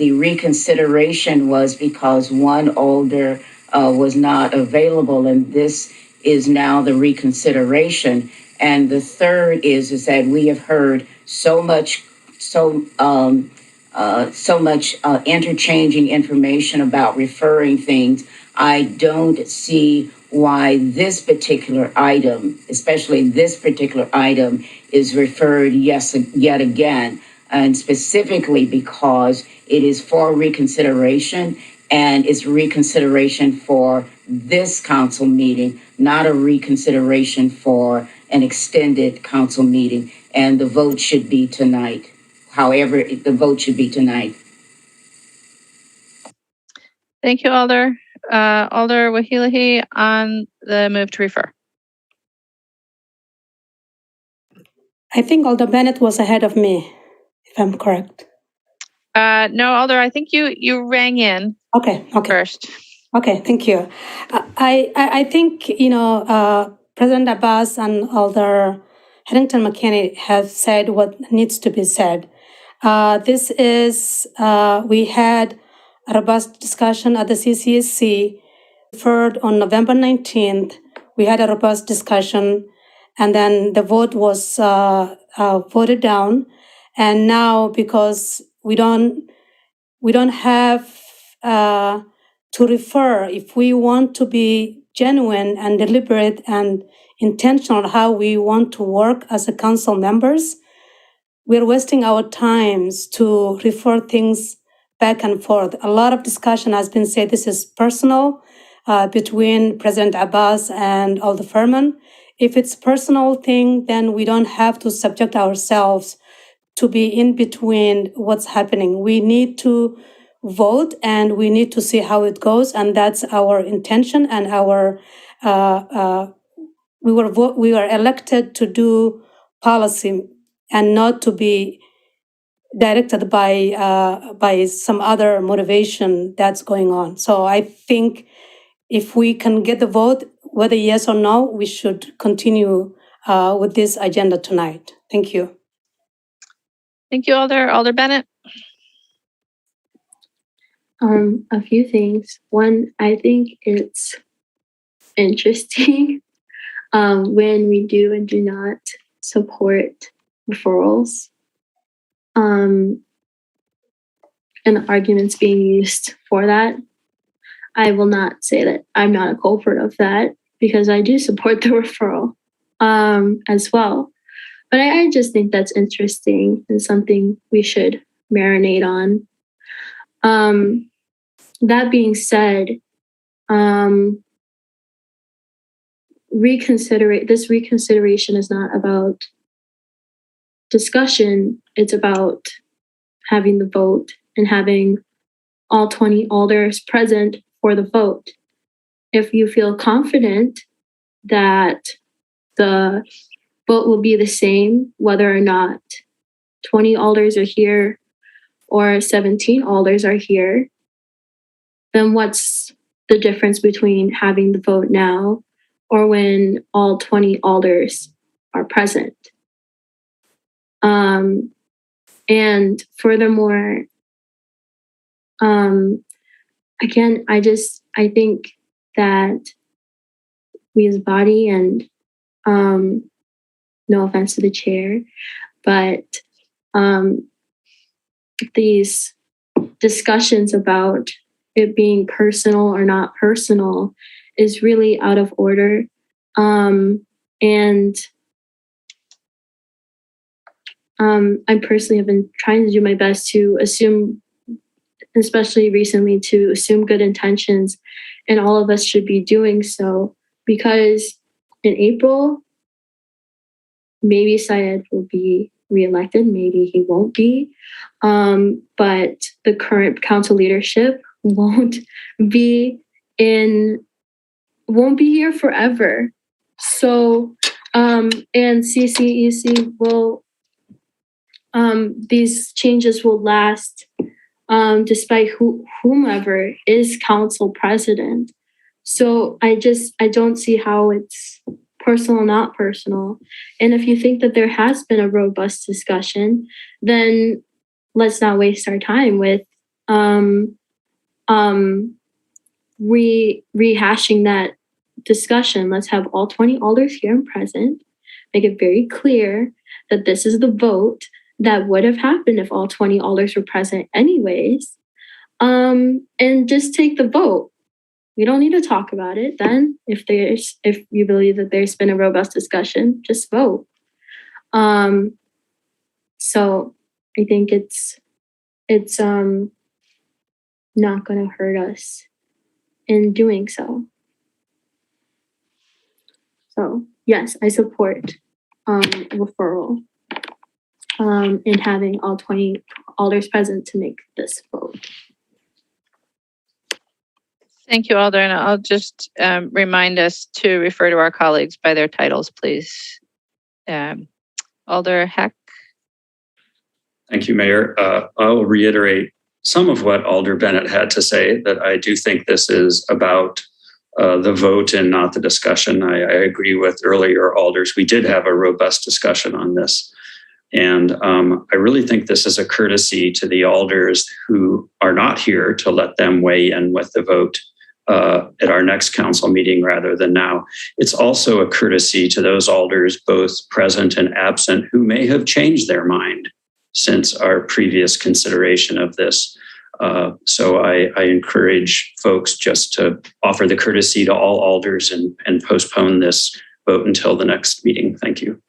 the reconsideration was because one alder was not available, and this is now the reconsideration. And the third is that we have heard so much interchanging information about referring things. I don't see why this particular item, especially this particular item, is referred yet again, and specifically because it is for reconsideration, and it's reconsideration for this council meeting, not a reconsideration for an extended council meeting. And the vote should be tonight. However, the vote should be tonight. Thank you, Alder. Alder Wahilahi on the move to refer. I think Alder Bennett was ahead of me, if I'm correct. No, Alder, I think you rang in. Okay. First. Okay, thank you. I think, President Abbas and Alder Harrington McKinney have said what needs to be said. We had a robust discussion at the CCSC, referred on November 19th. We had a robust discussion, and then the vote was voted down. And now, because we don't have to refer, if we want to be genuine and deliberate and intentional how we want to work as a council members, we're wasting our times to refer things back and forth. A lot of discussion has been said. This is personal between President Abbas and Alder Furman. If it's personal thing, then we don't have to subject ourselves to be in between what's happening. We need to vote and we need to see how it goes, and that's our intention and our we were elected to do policy and not to be directed by some other motivation that's going on. So I think if we can get the vote, whether yes or no, we should continue with this agenda tonight. Thank you. Thank you, Alder. Alder Bennett. A few things. One, I think it's interesting when we do and do not support referrals, and arguments being used for that. I will not say that I'm not a culprit of that, because I do support the referral as well. But I just think that's interesting and something we should marinate on. That being said, this reconsideration is not about discussion. It's about having the vote and having all 20 alders present for the vote. If you feel confident that the vote will be the same, whether or not 20 alders are here or 17 alders are here, then what's the difference between having the vote now or when all 20 alders are present? And furthermore, again, I think that we as a body, and no offense to the chair, but these discussions about it being personal or not personal is really out of order. And I personally have been trying to do my best to assume, especially recently, to assume good intentions, and all of us should be doing so, because in April, maybe Syed will be reelected, maybe he won't be, but the current council leadership won't be here forever. So, and CCEC will, these changes will last despite whomever is council president. So I don't see how it's personal, not personal. And if you think that there has been a robust discussion, then let's not waste our time with rehashing that discussion. Let's have all 20 alders here and present, make it very clear that this is the vote that would have happened if all 20 alders were present anyways, and just take the vote. We don't need to talk about it then. If you believe that there's been a robust discussion, just vote. So I think it's not going to hurt us in doing so. So yes, I support referral and having all 20 alders present to make this vote. Thank you, Alder. And I'll just remind us to refer to our colleagues by their titles, please. Alder Heck. Thank you, Mayor. I'll reiterate some of what Alder Bennett had to say, that I do think this is about the vote and not the discussion. I agree with earlier alders. We did have a robust discussion on this. And I really think this is a courtesy to the alders who are not here, to let them weigh in with the vote at our next council meeting rather than now. It's also a courtesy to those alders, both present and absent, who may have changed their mind since our previous consideration of this. So I encourage folks just to offer the courtesy to all alders and postpone this vote until the next meeting. Thank you.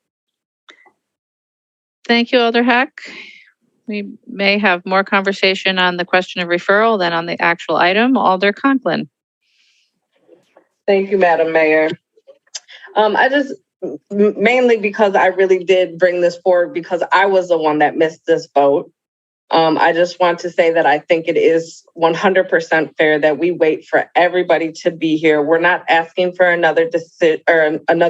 Thank you, Alder Heck. We may have more conversation on the question of referral than on the actual item. Alder Conklin. Thank you, Madam Mayor. I just, mainly because I really did bring this forward because I was the one that missed this vote. I just want to say that I think it is 100% fair that we wait for everybody to be here. We're not asking for another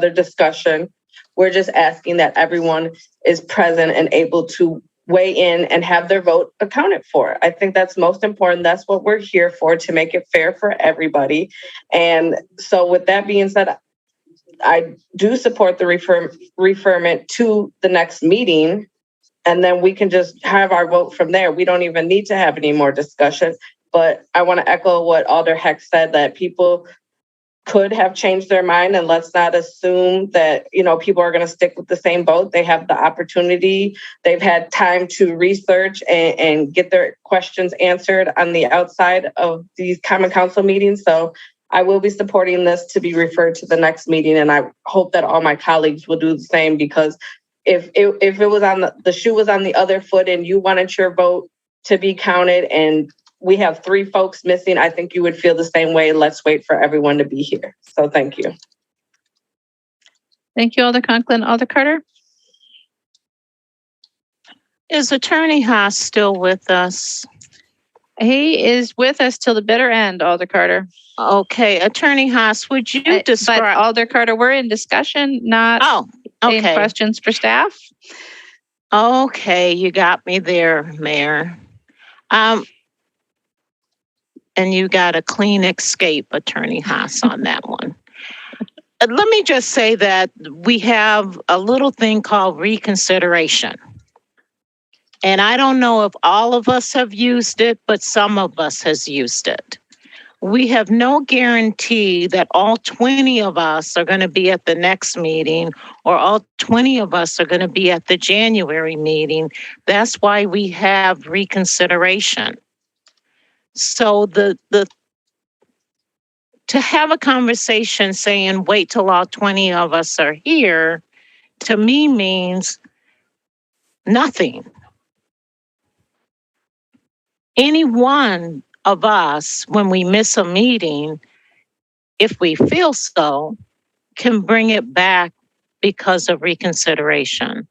discussion. We're just asking that everyone is present and able to weigh in and have their vote accounted for. I think that's most important. That's what we're here for, to make it fair for everybody. And so with that being said, I do support the referment to the next meeting, and then we can just have our vote from there. We don't even need to have any more discussion. But I want to echo what Alder Heck said, that people could have changed their mind, and let's not assume that, people are going to stick with the same vote. They have the opportunity. They've had time to research and get their questions answered on the outside of these Common Council meetings. So I will be supporting this to be referred to the next meeting, and I hope that all my colleagues will do the same, because if it was on the shoe was on the other foot and you wanted your vote to be counted and we have 3 folks missing, I think you would feel the same way. Let's wait for everyone to be here. So thank you. Thank you, Alder Conklin. Alder Carter? Is Attorney Haas still with us? He is with us till the bitter end, Alder Carter. Okay, Attorney Haas, would you describe... But Alder Carter, we're in discussion, not in questions for staff. Okay, you got me there, Mayor. And you got a clean escape, Attorney Haas, on that one. Let me just say that we have a little thing called reconsideration. And I don't know if all of us have used it, but some of us has used it. We have no guarantee that all 20 of us are going to be at the next meeting, or all 20 of us are going to be at the January meeting. That's why we have reconsideration. So to have a conversation saying, wait till all 20 of us are here, to me means nothing. Any one of us, when we miss a meeting, if we feel so, can bring it back because of reconsideration.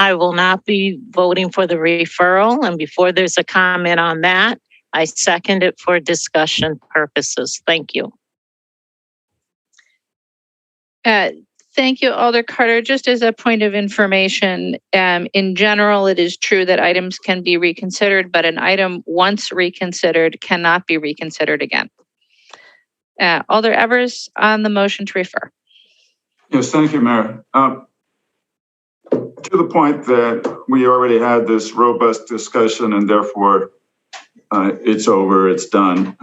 I will not be voting for the referral, and before there's a comment on that, I second it for discussion purposes. Thank you. Thank you, Alder Carter. Just as a point of information, in general, it is true that items can be reconsidered, but an item once reconsidered cannot be reconsidered again. Alder Evers on the motion to refer. Yes, thank you, Mayor. To the point that we already had this robust discussion and therefore it's over, it's done.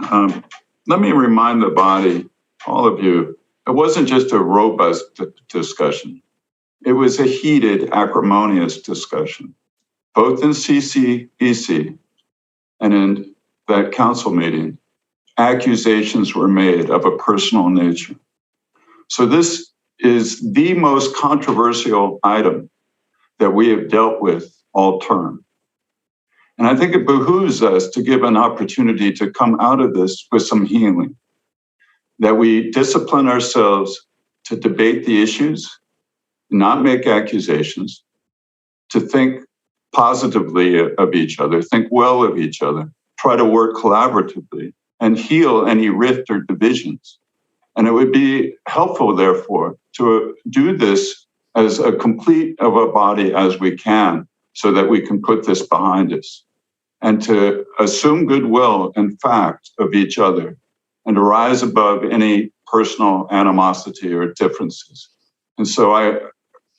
Let me remind the body, all of you, it wasn't just a robust discussion. It was a heated, acrimonious discussion, both in CCEC and in that council meeting. Accusations were made of a personal nature. So this is the most controversial item that we have dealt with all term. And I think it behooves us to give an opportunity to come out of this with some healing, that we discipline ourselves to debate the issues, not make accusations, to think positively of each other, think well of each other, try to work collaboratively and heal any rift or divisions. And it would be helpful, therefore, to do this as a complete of a body as we can so that we can put this behind us and to assume goodwill and fact of each other and to rise above any personal animosity or differences. And so I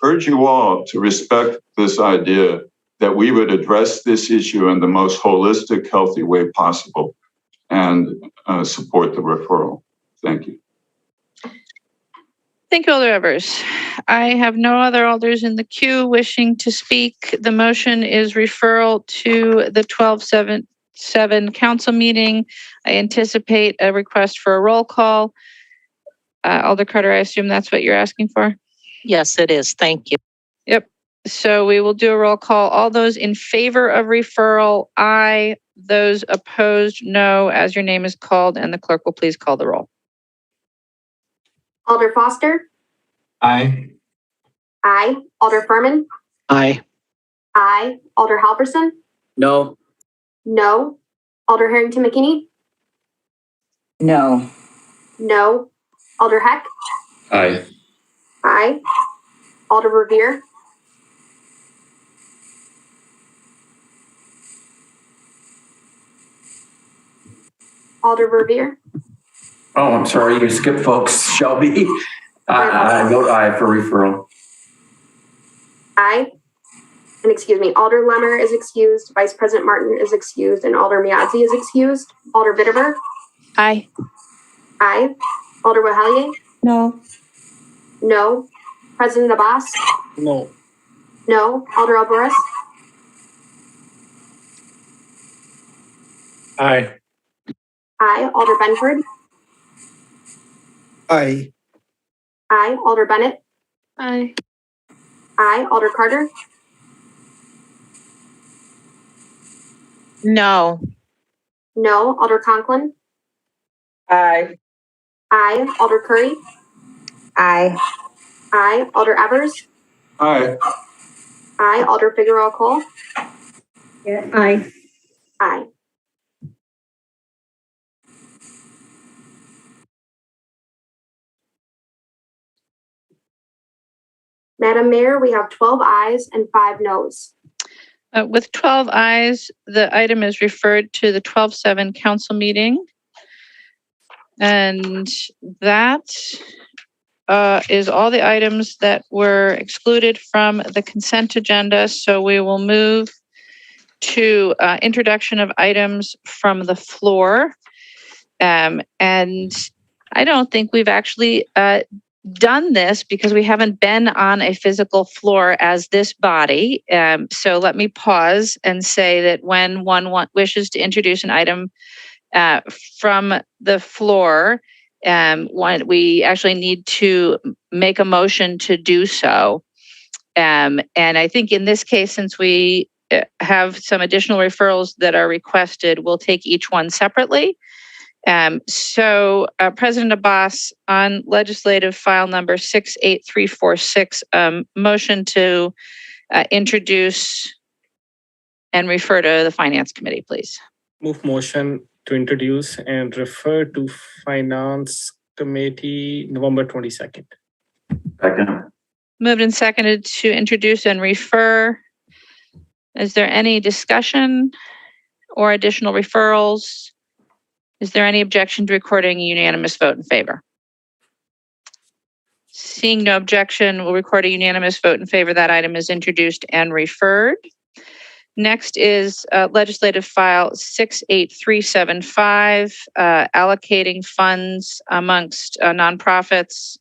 urge you all to respect this idea that we would address this issue in the most holistic, healthy way possible and support the referral. Thank you. Thank you, Alder Evers. I have no other alders in the queue wishing to speak. The motion is referral to the 12-7 council meeting. I anticipate a request for a roll call. Alder Carter, I assume that's what you're asking for? Yes, it is. Thank you. Yep. So we will do a roll call. All those in favor of referral, aye. Those opposed, no, as your name is called, and the clerk will please call the roll. Alder Foster? Aye. Aye. Alder Furman? Aye. Aye. Alder Halverson? No. No. Alder Harrington McKinney? No. No. Alder Heck? Aye. Aye. Alder Revere? Alder Revere? Oh, I'm sorry, you skipped folks. Shelby? I vote aye for referral. Aye. And excuse me, Alder Lemmer is excused, Vice President Martin is excused, and Alder Miazzi is excused. Alder Bitterberg? Aye. Aye. Alder Wahalier? No. No. President Abbas? No. No. Alder Alvarez? Aye. Aye. Alder Benford? Aye. Aye. Alder Bennett? Aye. Aye. Alder Carter? No. No. Alder Conklin? Aye. Aye. Alder Curry? Aye. Aye. Alder Evers? Aye. Aye. Alder Figueroa Cole? Yeah, aye. Aye. Madam Mayor, we have 12 ayes and 5 noes. With 12 ayes, the item is referred to the 12/7 council meeting. And that is all the items that were excluded from the consent agenda. So we will move to introduction of items from the floor. And I don't think we've actually done this because we haven't been on a physical floor as this body. So let me pause and say that when one wishes to introduce an item from the floor, we actually need to make a motion to do so. And I think in this case, since we have some additional referrals that are requested, we'll take each one separately. So President Abbas, on legislative file number 68346, motion to introduce and refer to the Finance Committee, please. Move motion to introduce and refer to Finance Committee November 22nd. Second. Moved and seconded to introduce and refer. Is there any discussion or additional referrals? Is there any objection to recording a unanimous vote in favor? Seeing no objection, we'll record a unanimous vote in favor. That item is introduced and referred. Next is legislative file 68375, allocating funds amongst nonprofits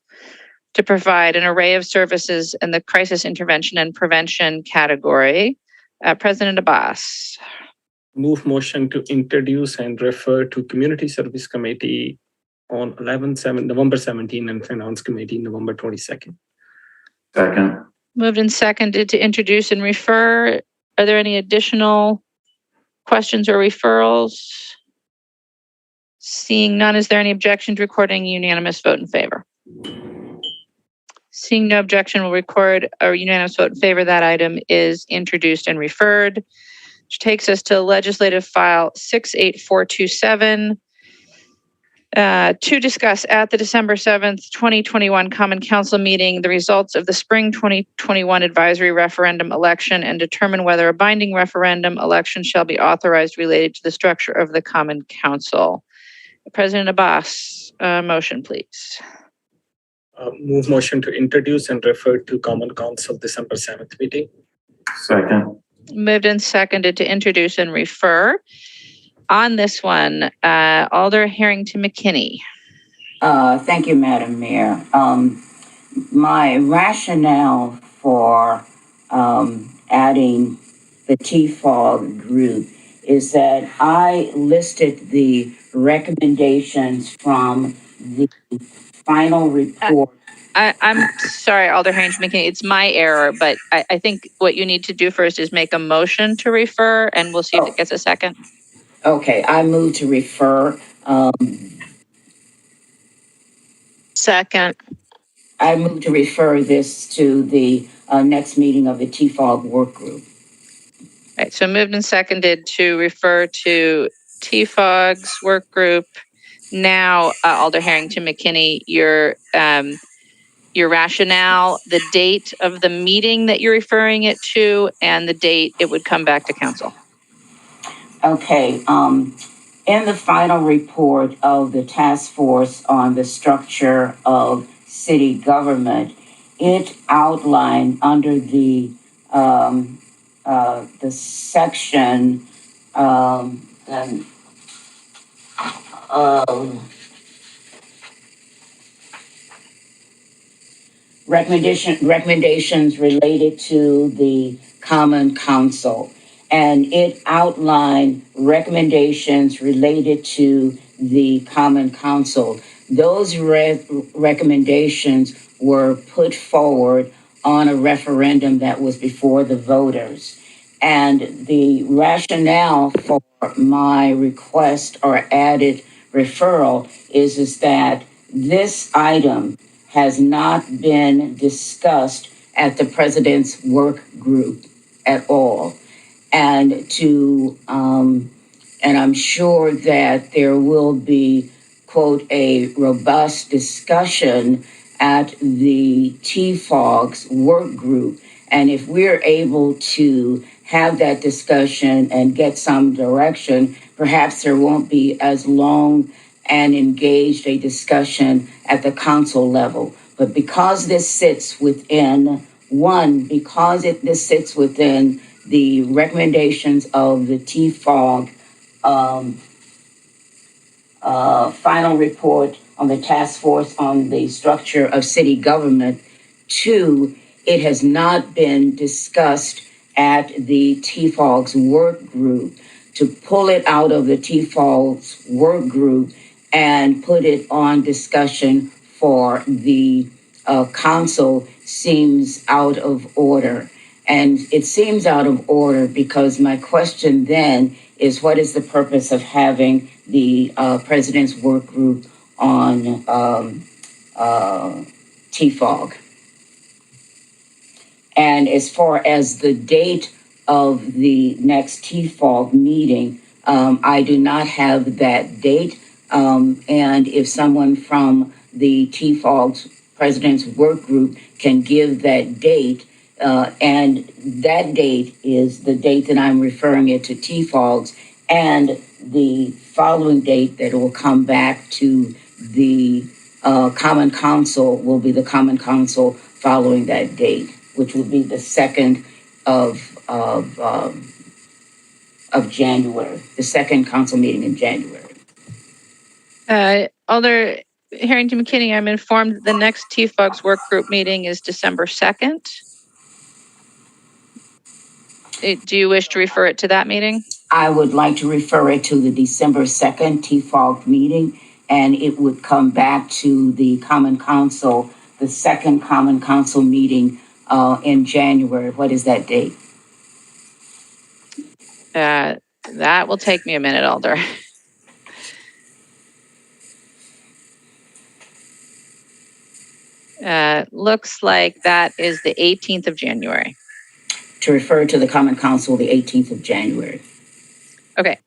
to provide an array of services in the crisis intervention and prevention category. President Abbas. Move motion to introduce and refer to Community Service Committee on November 17 and Finance Committee November 22nd. Second. Moved and seconded to introduce and refer. Are there any additional questions or referrals? Seeing none, is there any objection to recording a unanimous vote in favor? Seeing no objection, we'll record a unanimous vote in favor. That item is introduced and referred, which takes us to legislative file 68427 to discuss at the December 7th, 2021 Common Council meeting the results of the spring 2021 advisory referendum election and determine whether a binding referendum election shall be authorized related to the structure of the Common Council. President Abbas, motion, please. Move motion to introduce and refer to Common Council December 7th meeting. Second. Moved and seconded to introduce and refer. On this one, Alder Harrington McKinney. Thank you, Madam Mayor. My rationale for adding the TFOG group is that I listed the recommendations from the final report. I'm sorry, Alder Harrington McKinney, it's my error, but I think what you need to do first is make a motion to refer, and we'll see if it gets a second. Okay, I move to refer. Second. I move to refer this to the next meeting of the TFOG work group. All right, so moved and seconded to refer to TFOG's work group. Now, Alder Harrington McKinney, your rationale, the date of the meeting that you're referring it to, and the date it would come back to council. Okay, in the final report of the task force on the structure of city government, it outlined under the section, and recommendations related to the Common Council. And it outlined recommendations related to the Common Council. Those recommendations were put forward on a referendum that was before the voters. And the rationale for my request or added referral is that this item has not been discussed at the president's work group at all. And and I'm sure that there will be, quote, a robust discussion at the TFOG's work group. And if we're able to have that discussion and get some direction, perhaps there won't be as long and engaged a discussion at the council level. But because this sits within this sits within the recommendations of the TFOG final report on the task force on the structure of city government. Two, it has not been discussed at the TFOG's work group. To pull it out of the TFOG's work group and put it on discussion for the council seems out of order. And it seems out of order because my question then is, what is the purpose of having the president's work group on TFOG? And as far as the date of the next TFOG meeting, I do not have that date. And if someone from the TFOG's president's work group can give that date, and that date is the date that I'm referring it to TFOG's, and the following date that will come back to the Common Council will be the Common Council following that date, which will be the 2nd of January, the second council meeting in January. Alder Harrington McKinney, I'm informed that the next TFOG's work group meeting is December 2nd. Do you wish to refer it to that meeting? I would like to refer it to the December 2nd TFOG meeting, and it would come back to the Common Council, the second Common Council meeting in January. What is that date? That will take me a minute, Alder. Looks like that is the 18th of January. To refer to the Common Council, the 18th of January. Okay,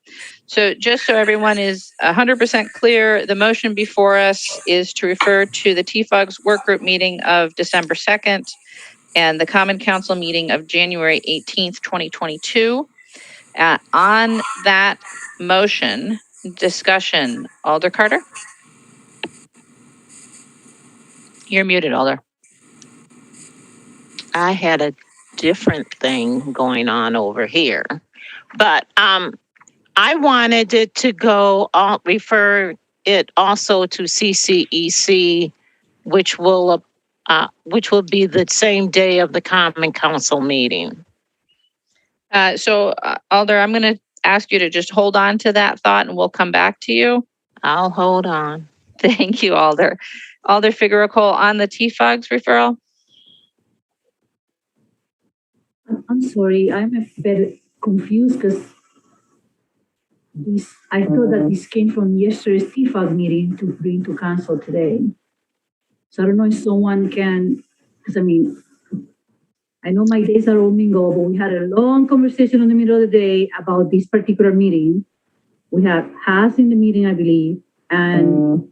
so just so everyone is 100% clear, the motion before us is to refer to the TFOG's work group meeting of December 2nd and the Common Council meeting of January 18th, 2022. On that motion, discussion, Alder Carter? You're muted, Alder. I had a different thing going on over here, but I wanted it to go, refer it also to CCEC, which will be the same day of the Common Council meeting. So Alder, I'm going to ask you to just hold on to that thought and we'll come back to you. I'll hold on. Thank you, Alder. Alder Figueroa on the TFOG's referral. I'm sorry, I'm a bit confused because I thought that this came from yesterday's TFOG meeting to bring to council today. So I don't know if someone can, because I know my days are all mingled, but we had a long conversation in the middle of the day about this particular meeting. We had Haas in the meeting, I believe. And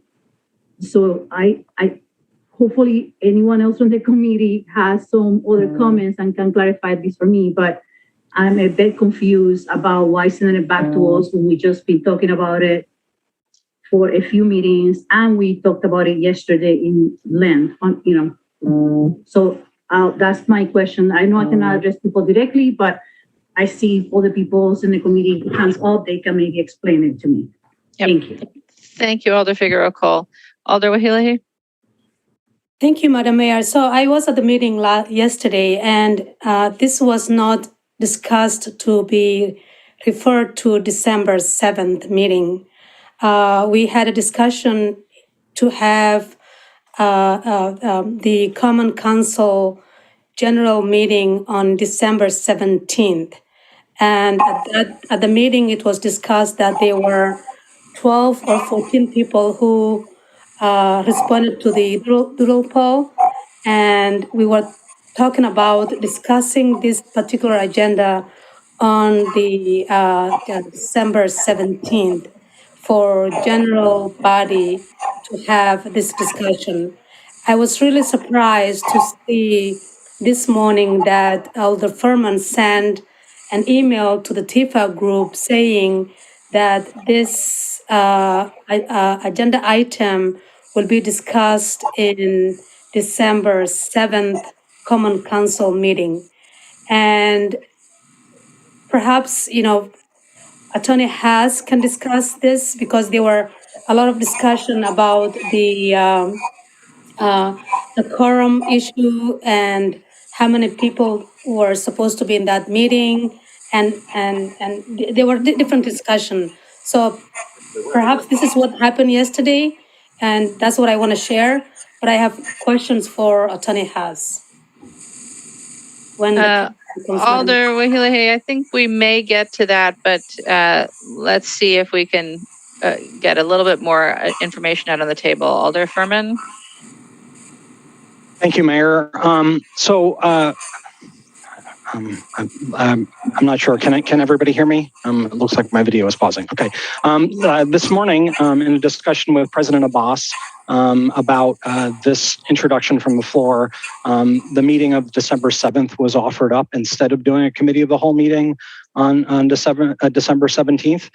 so I hopefully anyone else on the committee has some other comments and can clarify this for me, but I'm a bit confused about why sending it back to us when we just been talking about it for a few meetings and we talked about it yesterday in length, So that's my question. I know I cannot address people directly, but I see other people in the committee hands up, they can maybe explain it to me. Yep. Thank you. Thank you, Alder Figueroa Cole. Alder Wahilahi? Thank you, Madam Mayor. So I was at the meeting yesterday, and this was not discussed to be referred to December 7th meeting. We had a discussion to have the Common Council general meeting on December 17th. And at the meeting, it was discussed that there were 12 or 14 people who responded to the doodle poll. And we were talking about discussing this particular agenda on the December 17th for general body to have this discussion. I was really surprised to see this morning that Elder Furman sent an email to the TIFA group saying that this agenda item will be discussed in December 7th Common Council meeting. And perhaps, Attorney Haas can discuss this because there were a lot of discussion about the quorum issue and how many people were supposed to be in that meeting, and there were different discussion. So perhaps this is what happened yesterday, and that's what I want to share. But I have questions for Attorney Haas. Alder Wahilahi, I think we may get to that, but let's see if we can get a little bit more information out on the table. Alder Furman? Thank you, Mayor. I'm not sure. Can everybody hear me? It looks like my video is pausing. Okay. This morning, in a discussion with President Abbas about this introduction from the floor, the meeting of December 7th was offered up instead of doing a committee of the whole meeting on December 17th,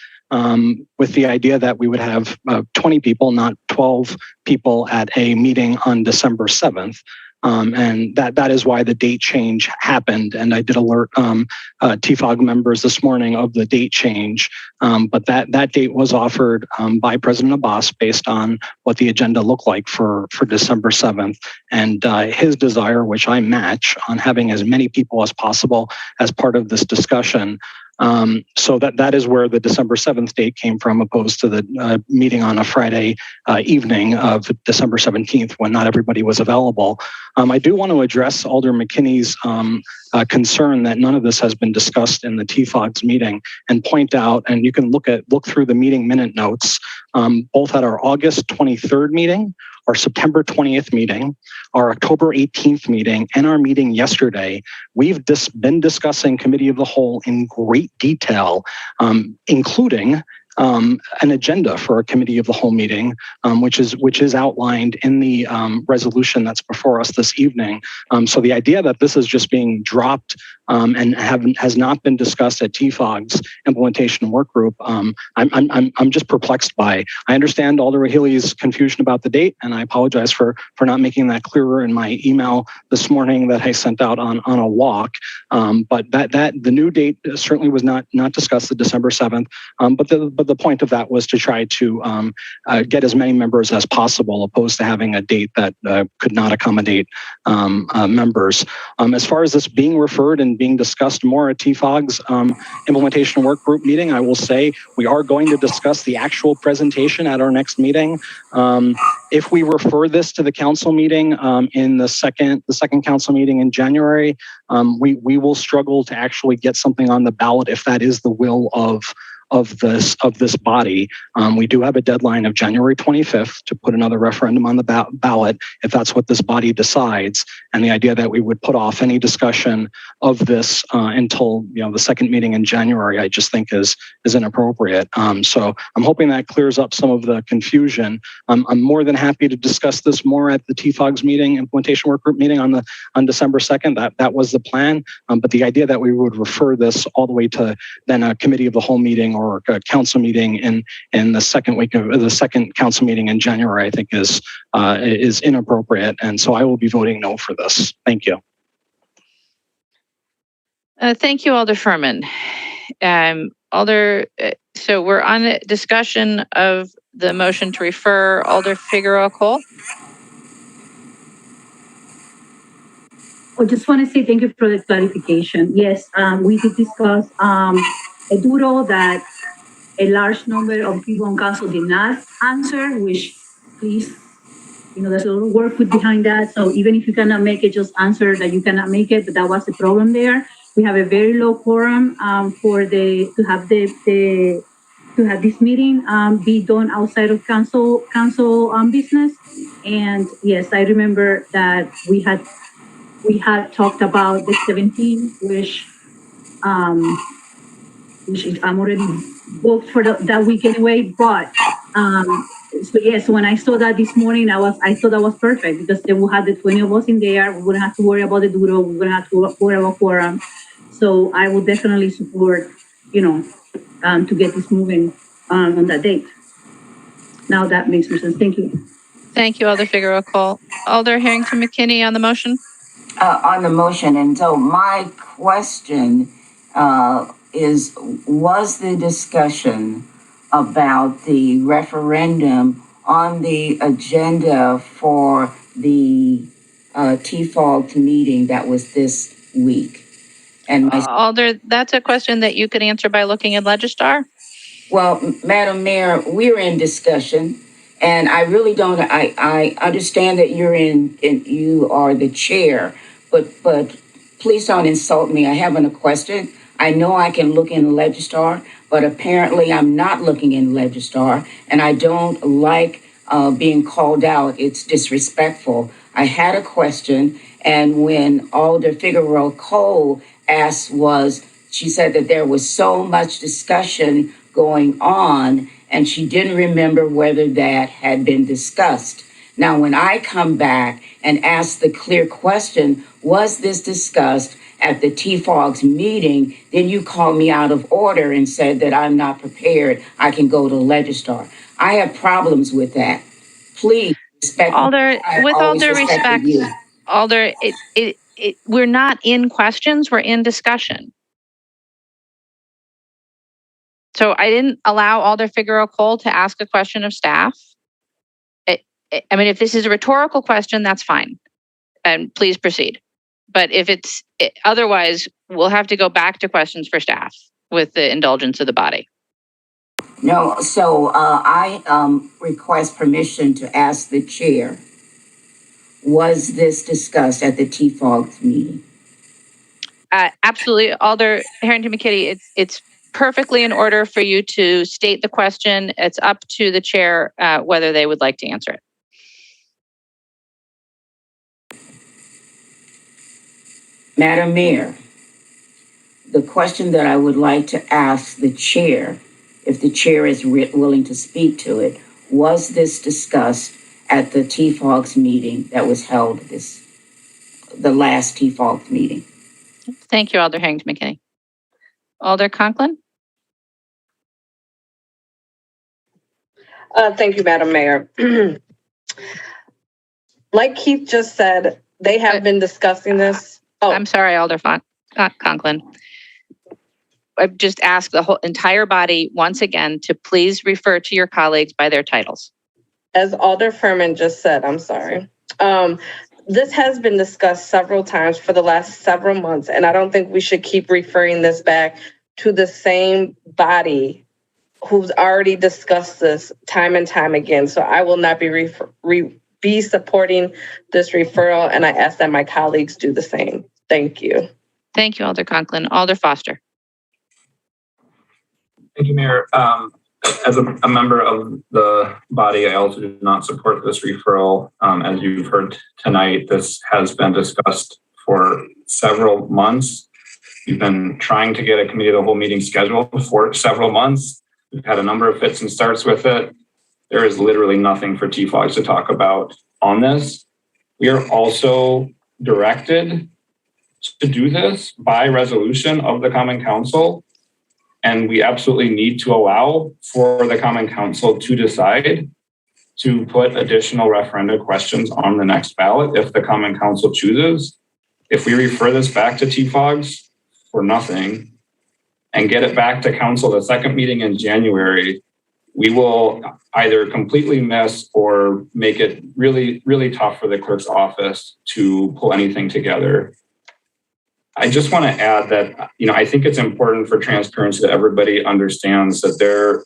with the idea that we would have 20 people, not 12 people at a meeting on December 7th. And that is why the date change happened. And I did alert TFOG members this morning of the date change. But that date was offered by President Abbas based on what the agenda looked like for December 7th. And his desire, which I match, on having as many people as possible as part of this discussion. So that is where the December 7th date came from, opposed to the meeting on a Friday evening of December 17th when not everybody was available. I do want to address Alder McKinney's concern that none of this has been discussed in the TFOG's meeting and point out, and you can look through the meeting minute notes, both at our August 23rd meeting, our September 20th meeting, our October 18th meeting, and our meeting yesterday. We've been discussing Committee of the Whole in great detail, including an agenda for a Committee of the Whole meeting, which is outlined in the resolution that's before us this evening. So the idea that this is just being dropped and has not been discussed at TFOG's implementation work group, I'm just perplexed by. I understand Alder Rahili's confusion about the date, and I apologize for not making that clearer in my email this morning that I sent out on a walk. But that the new date certainly was not discussed, the December 7th. But the point of that was to try to get as many members as possible, opposed to having a date that could not accommodate members. As far as this being referred and being discussed more at TFOG's implementation work group meeting, I will say we are going to discuss the actual presentation at our next meeting. If we refer this to the council meeting in the second council meeting in January, we will struggle to actually get something on the ballot if that is the will of this body. We do have a deadline of January 25th to put another referendum on the ballot if that's what this body decides. And the idea that we would put off any discussion of this until the second meeting in January, I just think is inappropriate. So I'm hoping that clears up some of the confusion. I'm more than happy to discuss this more at the TFOG's meeting, implementation work group meeting on December 2nd. That was the plan. But the idea that we would refer this all the way to then a committee of the whole meeting or a council meeting in the second week of the second council meeting in January, I think is inappropriate. And so I will be voting no for this. Thank you. Thank you, Alder Furman. So we're on a discussion of the motion to refer, Alder Figueroa Cole. I just want to say thank you for the clarification. Yes, we did discuss a doodle that a large number of people on council did not answer, which please, there's a little work put behind that. So even if you cannot make it, just answer that you cannot make it, but that was the problem there. We have a very low quorum to have this meeting be done outside of council business. And yes, I remember that we had talked about the 17th, which I'm already booked for that week anyway. But so yes, when I saw that this morning, I thought that was perfect because then we'll have the 20 of us in there. We wouldn't have to worry about the doodle. We wouldn't have to worry about quorum. So I will definitely support, to get this moving on that date. Now that makes more sense. Thank you. Thank you, Alder Figueroa Cole. Alder Harrington McKinney on the motion. On the motion, and so my question is, was the discussion about the referendum on the agenda for the TFOG meeting that was this week? And Alder, that's a question that you could answer by looking in Legistar. Well, Madam Mayor, we're in discussion, and I really don't. I understand that you are the chair, but please don't insult me. I haven't a question. I know I can look in Legistar, but apparently I'm not looking in Legistar, and I don't like being called out. It's disrespectful. I had a question, and when Alder Figueroa Cole asked, she said that there was so much discussion going on, and she didn't remember whether that had been discussed. Now, when I come back and ask the clear question, was this discussed at the TFOG's meeting, then you call me out of order and said that I'm not prepared. I can go to Legistar. I have problems with that. Please respect Alder, with all due respect, Alder, we're not in questions, we're in discussion. So I didn't allow Alder Figueroa Cole to ask a question of staff. I mean, if this is a rhetorical question, that's fine. And please proceed. But if otherwise, we'll have to go back to questions for staff with the indulgence of the body. No, so I request permission to ask the chair, was this discussed at the TFOG meeting? Absolutely. Alder Harrington McKinney, it's perfectly in order for you to state the question. It's up to the chair whether they would like to answer it. Madam Mayor, the question that I would like to ask the chair, if the chair is willing to speak to it, was this discussed at the TFOG's meeting that was held the last TFOG meeting? Thank you, Alder Harrington McKinney. Alder Conklin? Thank you, Madam Mayor. Like Keith just said, they have been discussing this. Oh, I'm sorry, Alder Conklin. I've just asked the whole entire body once again to please refer to your colleagues by their titles. As Alder Furman just said, I'm sorry. This has been discussed several times for the last several months, and I don't think we should keep referring this back to the same body who's already discussed this time and time again. So I will not be supporting this referral, and I ask that my colleagues do the same. Thank you. Thank you, Alder Conklin. Alder Foster. Thank you, Mayor. As a member of the body, I also do not support this referral. As you've heard tonight, this has been discussed for several months. We've been trying to get a committee of the whole meeting scheduled for several months. We've had a number of fits and starts with it. There is literally nothing for TFOGs to talk about on this. We are also directed to do this by resolution of the Common Council. And we absolutely need to allow for the Common Council to decide to put additional referendum questions on the next ballot if the Common Council chooses. If we refer this back to TFOGs for nothing and get it back to Council the second meeting in January, we will either completely miss or make it really, really tough for the clerk's office to pull anything together. I just want to add that, I think it's important for transparency that everybody understands that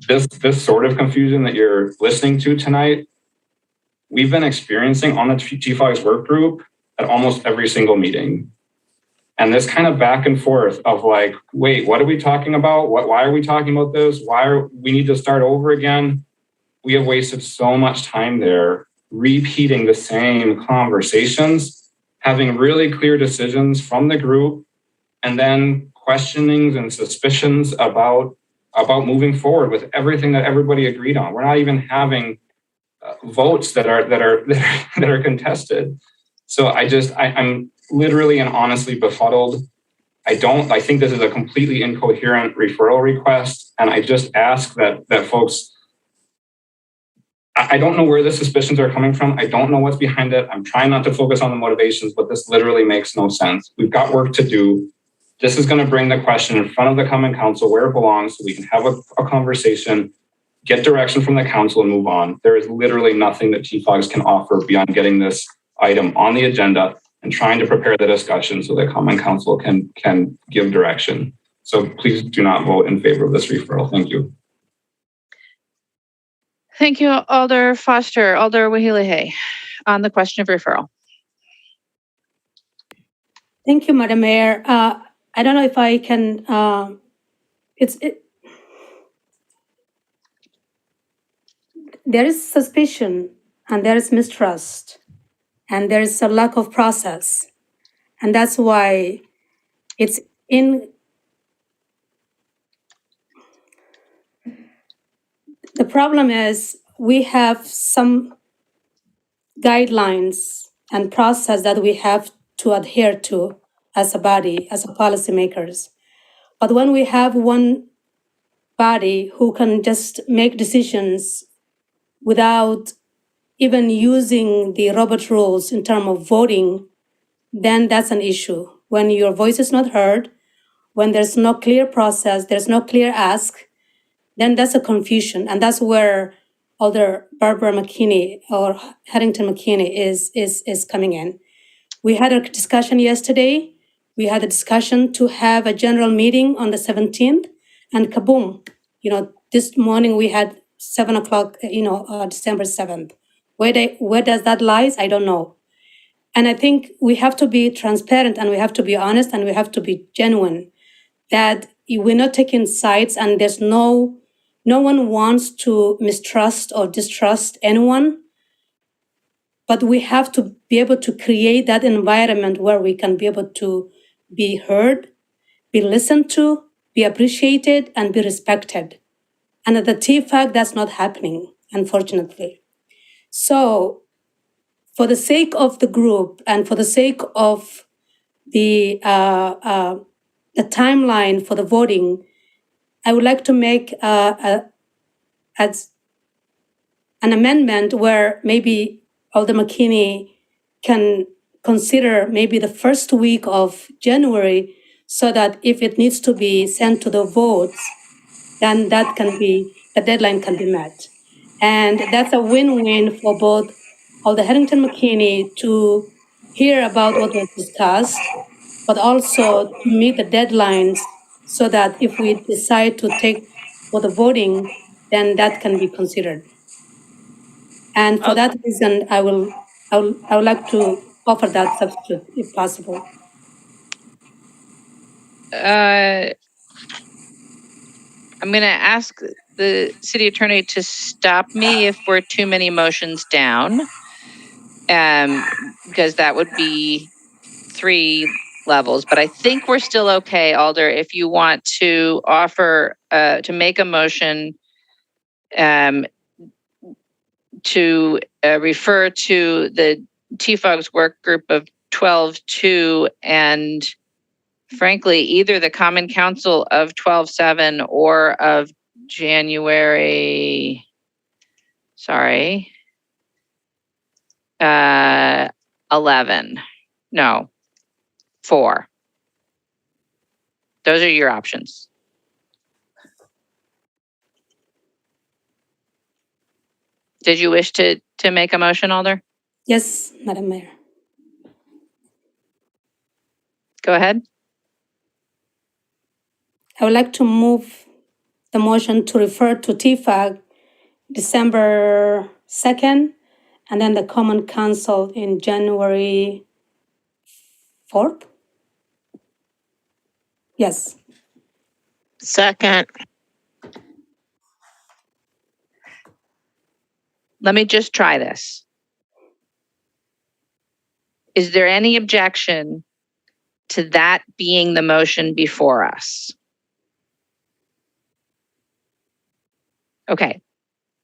this sort of confusion that you're listening to tonight, we've been experiencing on the TFOG's work group at almost every single meeting. And this kind of back and forth of like, wait, what are we talking about? Why are we talking about this? We need to start over again? We have wasted so much time there repeating the same conversations, having really clear decisions from the group, and then questionings and suspicions about moving forward with everything that everybody agreed on. We're not even having votes that are contested. So I'm literally and honestly befuddled. I think this is a completely incoherent referral request. And I just ask that folks, I don't know where the suspicions are coming from. I don't know what's behind it. I'm trying not to focus on the motivations, but this literally makes no sense. We've got work to do. This is going to bring the question in front of the Common Council where it belongs so we can have a conversation, get direction from the council and move on. There is literally nothing that TFOGs can offer beyond getting this item on the agenda and trying to prepare the discussion so that Common Council can give direction. So please do not vote in favor of this referral. Thank you. Thank you, Alder Foster. Alder Wahilehe, on the question of referral. Thank you, Madam Mayor. I don't know if I can, there is suspicion and there is mistrust and there is a lack of process. And that's why it's in, the problem is we have some guidelines and process that we have to adhere to as a body, as a policymakers. But when we have one body who can just make decisions without even using the Robert rules in terms of voting, then that's an issue. When your voice is not heard, when there's no clear process, there's no clear ask, then that's a confusion. And that's where Alder Barbara McKinney or Harrington McKinney is coming in. We had a discussion yesterday. We had a discussion to have a general meeting on the 17th, and kaboom, this morning we had 7 o'clock, December 7th. Where does that lies? I don't know. And I think we have to be transparent and we have to be honest and we have to be genuine that we're not taking sides and there's no one wants to mistrust or distrust anyone. But we have to be able to create that environment where we can be able to be heard, be listened to, be appreciated, and be respected. And at the TFAC, that's not happening, unfortunately. So for the sake of the group and for the sake of the timeline for the voting, I would like to make an amendment where maybe Alder McKinney can consider maybe the first week of January so that if it needs to be sent to the votes, then the deadline can be met. And that's a win-win for both Alder Harrington McKinney to hear about what was discussed, but also to meet the deadlines so that if we decide to take for the voting, then that can be considered. And for that reason, I would like to offer that substitute if possible. I'm going to ask the city attorney to stop me if we're too many motions down, because that would be 3 levels. But I think we're still okay, Alder, if you want to offer, to make a motion to refer to the TFOG's work group of 12-2 and frankly, either the Common Council of 12-7 or of January, 11. No, 4. Those are your options. Did you wish to make a motion, Alder? Yes, Madam Mayor. Go ahead. I would like to move the motion to refer to TFAG December 2nd, and then the Common Council in January 4th. Yes. Second. Let me just try this. Is there any objection to that being the motion before us? Okay.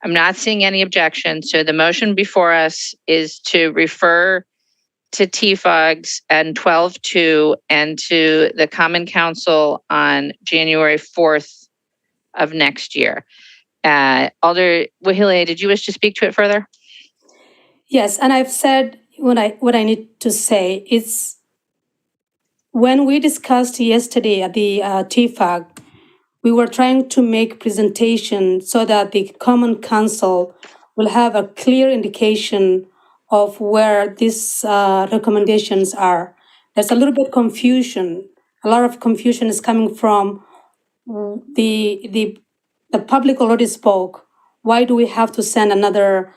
I'm not seeing any objection. So the motion before us is to refer to TFOGs and 12-2 and to the Common Council on January 4th of next year. Alder Wahile, did you wish to speak to it further? Yes, and I've said what I need to say. It's when we discussed yesterday at the TFAG, we were trying to make presentation so that the Common Council will have a clear indication of where these recommendations are. There's a little bit confusion. A lot of confusion is coming from the public already spoke. Why do we have to send another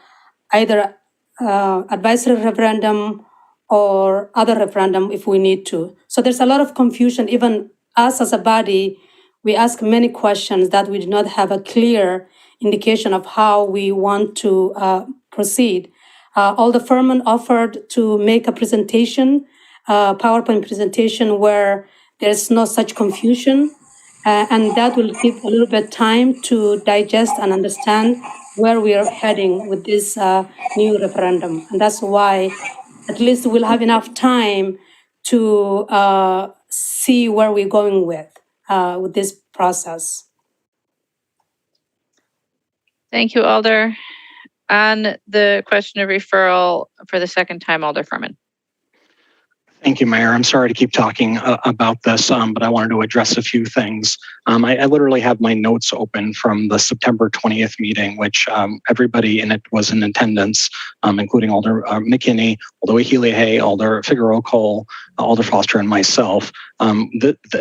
either advisory referendum or other referendum if we need to? So there's a lot of confusion. Even us as a body, we ask many questions that we do not have a clear indication of how we want to proceed. Alder Furman offered to make a presentation, PowerPoint presentation, where there's no such confusion. And that will give a little bit time to digest and understand where we are heading with this new referendum. And that's why at least we'll have enough time to see where we're going with this process. Thank you, Alder. On the question of referral for the second time, Alder Furman. Thank you, Mayor. I'm sorry to keep talking about this, but I wanted to address a few things. I literally have my notes open from the September 20th meeting, which everybody in it was in attendance, including Alder McKinney, Alder Wahile, Alder Figueroa-Cole, Alder Foster, and myself,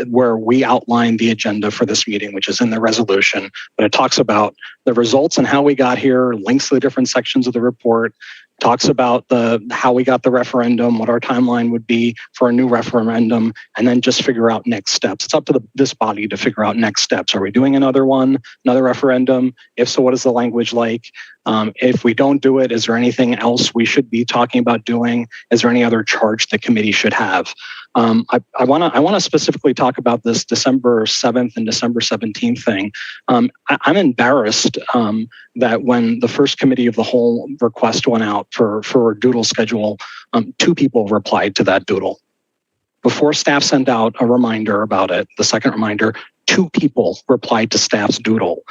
where we outlined the agenda for this meeting, which is in the resolution. But it talks about the results and how we got here, links to the different sections of the report, talks about how we got the referendum, what our timeline would be for a new referendum, and then just figure out next steps. It's up to this body to figure out next steps. Are we doing another referendum? If so, what is the language like? If we don't do it, is there anything else we should be talking about doing? Is there any other charge the committee should have? I want to specifically talk about this December 7th and December 17th thing. I'm embarrassed that when the first committee of the whole request went out for a doodle schedule, 2 people replied to that doodle. Before staff sent out a reminder about it, the second reminder, 2 people replied to staff's doodle.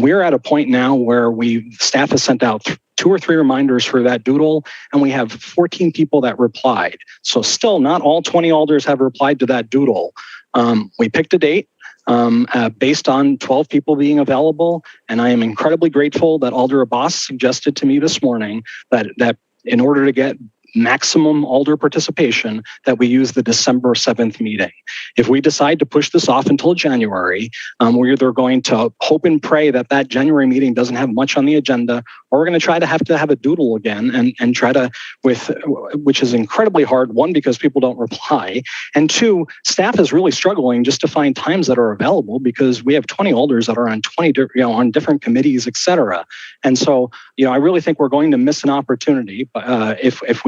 We're at a point now where staff has sent out 2 or 3 reminders for that doodle, and we have 14 people that replied. So still not all 20 alders have replied to that doodle. We picked a date based on 12 people being available, and I am incredibly grateful that Alder Abbas suggested to me this morning that in order to get maximum alder participation, that we use the December 7th meeting. If we decide to push this off until January, we're either going to hope and pray that January meeting doesn't have much on the agenda, or we're going to try to have a doodle again and try to, which is incredibly hard, 1, because people don't reply, and 2, staff is really struggling just to find times that are available because we have 20 alders that are on on different committees, et cetera. And so, I really think we're going to miss an opportunity if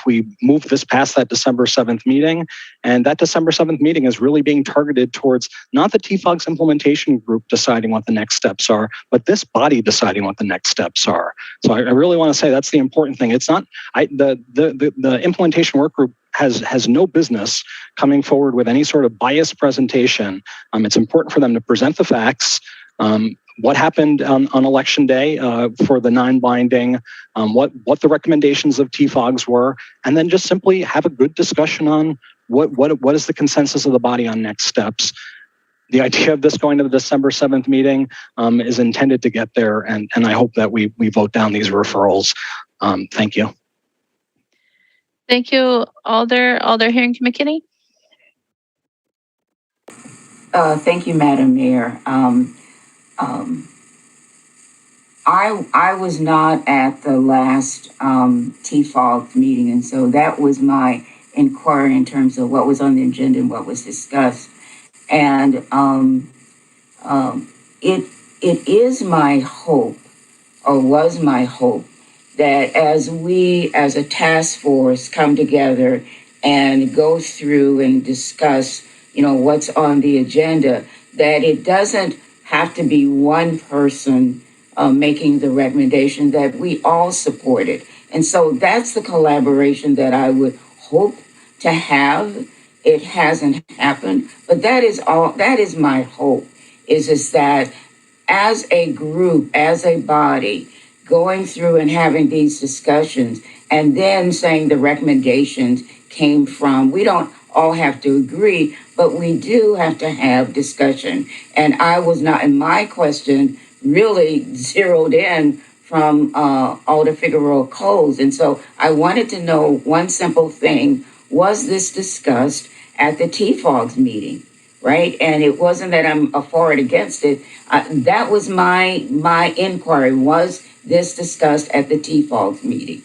we move this past that December 7th meeting. And that December 7th meeting is really being targeted towards not the TFOG's implementation group deciding what the next steps are, but this body deciding what the next steps are. So I really want to say that's the important thing. It's not the implementation work group has no business coming forward with any sort of biased presentation. It's important for them to present the facts. What happened on election day for the non-binding, what the recommendations of TFOGs were, and then just simply have a good discussion on what is the consensus of the body on next steps. the idea of this going to the December 7th meeting is intended to get there, and I hope that we vote down these referrals. Thank you. Thank you, Alder Harrington McKinney. Thank you, Madam Mayor. I was not at the last TFOG meeting, and so that was my inquiry in terms of what was on the agenda and what was discussed. And it is my hope, or was my hope, that as we as a task force come together and go through and discuss, what's on the agenda, that it doesn't have to be one person making the recommendation, that we all support it. And so that's the collaboration that I would hope to have. It hasn't happened, but that is my hope, is that as a group, as a body, going through and having these discussions and then saying the recommendations came from, we don't all have to agree, but we do have to have discussion. And I was not, in my question, really zeroed in from Alder Figueroa Coles. And so I wanted to know one simple thing: was this discussed at the TFOG's meeting, right? And it wasn't that I'm for or against it. That was my inquiry. Was this discussed at the TFOG's meeting?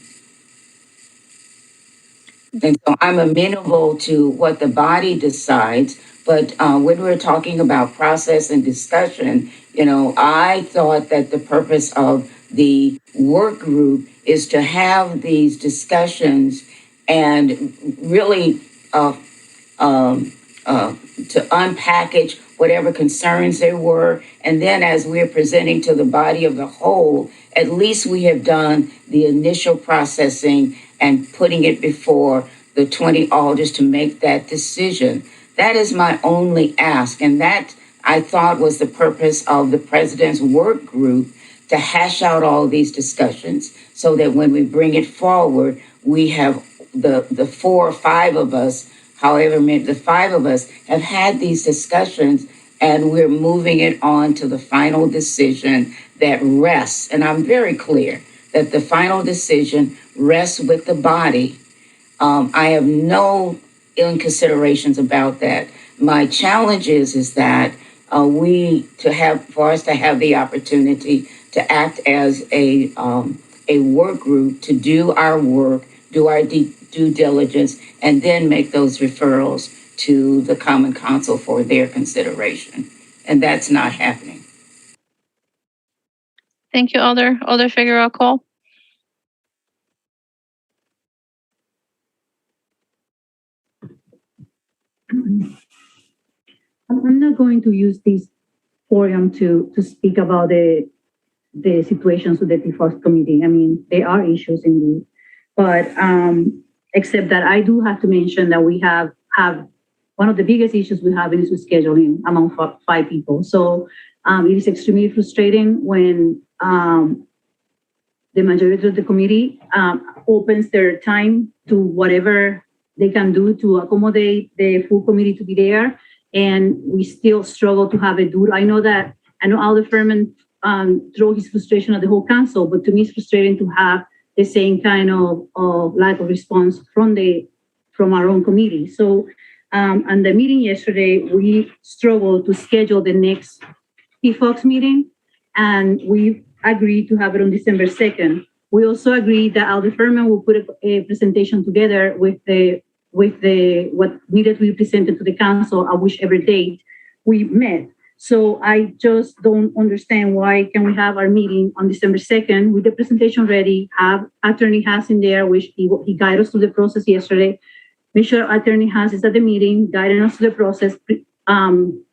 And so I'm amenable to what the body decides, but when we're talking about process and discussion, I thought that the purpose of the work group is to have these discussions and really to unpackage whatever concerns there were. And then as we're presenting to the body of the whole, at least we have done the initial processing and putting it before the 20 alders to make that decision. That is my only ask. And that, I thought, was the purpose of the president's work group, to hash out all these discussions so that when we bring it forward, we have the 4 or 5 of us, however many, the 5 of us have had these discussions, and we're moving it on to the final decision that rests. And I'm very clear that the final decision rests with the body. I have no inconsiderations about that. My challenge is that for us to have the opportunity to act as a work group, to do our work, do our due diligence, and then make those referrals to the Common Council for their consideration. And that's not happening. Thank you, Alder Figueroa Cole. I'm not going to use this forum to speak about the situations with the TFOS committee. I mean, there are issues indeed, but except that I do have to mention that we have one of the biggest issues we have is with scheduling among 5 people. So it is extremely frustrating when the majority of the committee opens their time to whatever they can do to accommodate the full committee to be there, and we still struggle to have it do. I know Alder Furman throw his frustration at the whole council, but to me it's frustrating to have the same kind of lack of response from our own committee. So on the meeting yesterday, we struggled to schedule the next TFOX meeting, and we agreed to have it on December 2nd. We also agreed that Alder Furman will put a presentation together with what needed to be presented to the council at whichever date we met. So I just don't understand why can we have our meeting on December 2nd with the presentation ready, have Attorney Haas in there, which he guided us through the process yesterday. Make sure Attorney Haas is at the meeting, guiding us through the process,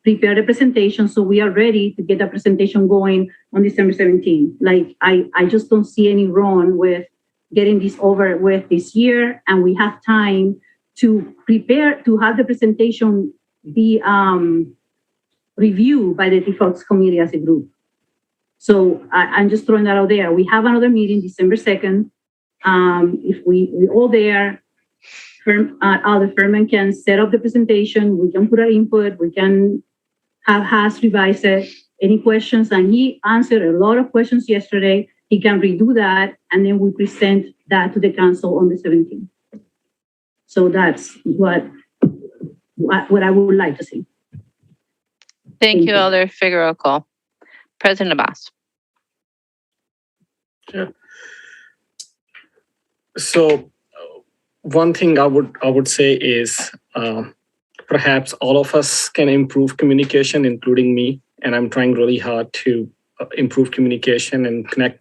prepare the presentation so we are ready to get the presentation going on December 17th. Like, I just don't see any wrong with getting this over with this year, and we have time to prepare to have the presentation be reviewed by the TFOX committee as a group. So I'm just throwing that out there. We have another meeting December 2nd. If we all there, Alder Furman can set up the presentation, we can put our input, we can has revised it. Any questions, and he answered a lot of questions yesterday. He can redo that, and then we present that to the council on the 17th. So that's what I would like to see. Thank you, Elder Figueroa. President Abbas. Yeah. So one thing I would say is perhaps all of us can improve communication, including me, and I'm trying really hard to improve communication and connect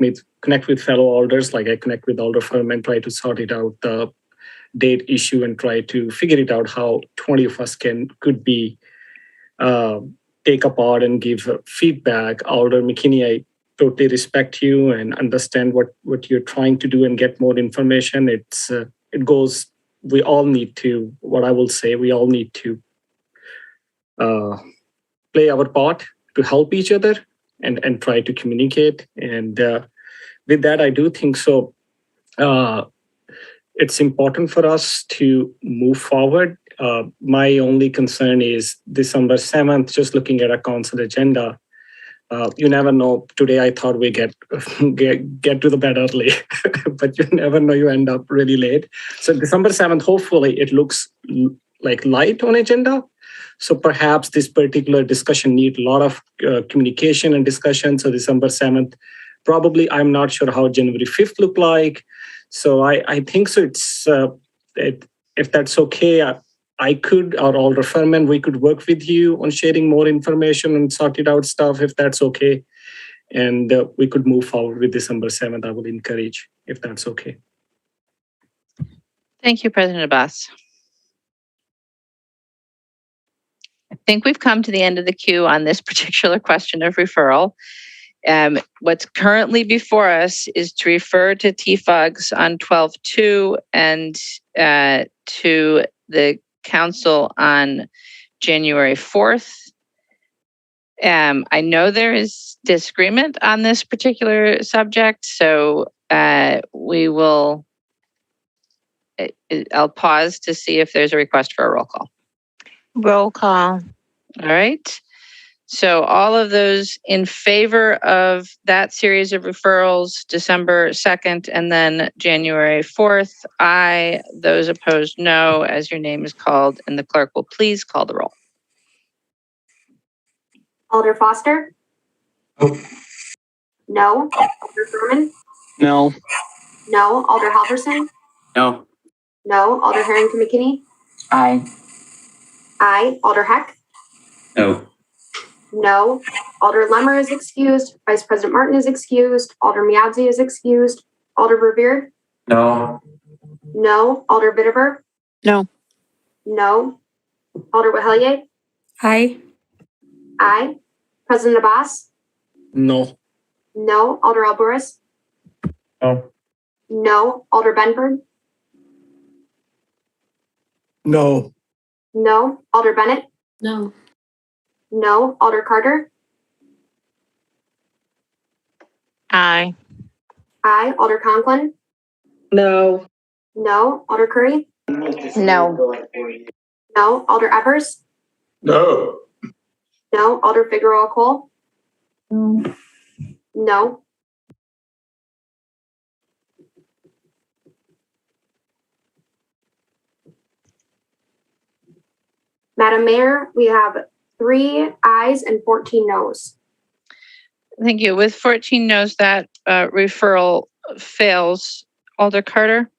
with fellow alders, like I connect with Alder Firm and try to sort it out, the date issue, and try to figure it out how 20 of us could be take apart and give feedback. Alder McKinney, I totally respect you and understand what you're trying to do and get more information. We all need to, what I will say, we all need to play our part to help each other and try to communicate. And with that, I do think so. It's important for us to move forward. My only concern is December 7th, just looking at a council agenda. You never know. Today, I thought we get to the bed early, but you never know. You end up really late. So December 7th, hopefully, it looks like light on agenda. So perhaps this particular discussion needs a lot of communication and discussion. So December 7th, probably. I'm not sure how January 5th look like. So I think so. It's if that's okay. I could, or Alder Furman, we could work with you on sharing more information and sorted out stuff if that's okay. And we could move forward with December 7th. I would encourage if that's okay. Thank you, President Abbas. I think we've come to the end of the queue on this particular question of referral. What's currently before us is to refer to TFUGs on 12/2 and to the council on January 4th. I know there is disagreement on this particular subject, so we will. I'll pause to see if there's a request for a roll call. Roll call. All right. So all of those in favor of that series of referrals, December 2nd and then January 4th, aye. Those opposed, no. As your name is called, and the clerk will please call the roll. Alder Foster? Oh. No. Alder Furman? No. No. Alder Halverson? No. No. Alder Harrington McKinney? Aye. Aye. Alder Heck? No. No. Alder Lemmer is excused. Vice President Martin is excused. Alder Miadzi is excused. Alder Revere? No. No. Alder Bittever? No. No. Alder Wahelier? Aye. Aye. President Abbas? No. No. Alder Alburis? No. No. Alder Benford? No. No. Alder Bennett? No. No. Alder Carter? Aye. Aye. Alder Conklin? No. No. Alder Curry? No. No. Alder Evers? No. No. Alder Figueroa Cole? No. No. Madam Mayor, we have 3 ayes and 14 noes. Thank you. With 14 noes, that referral fails. Alder Carter?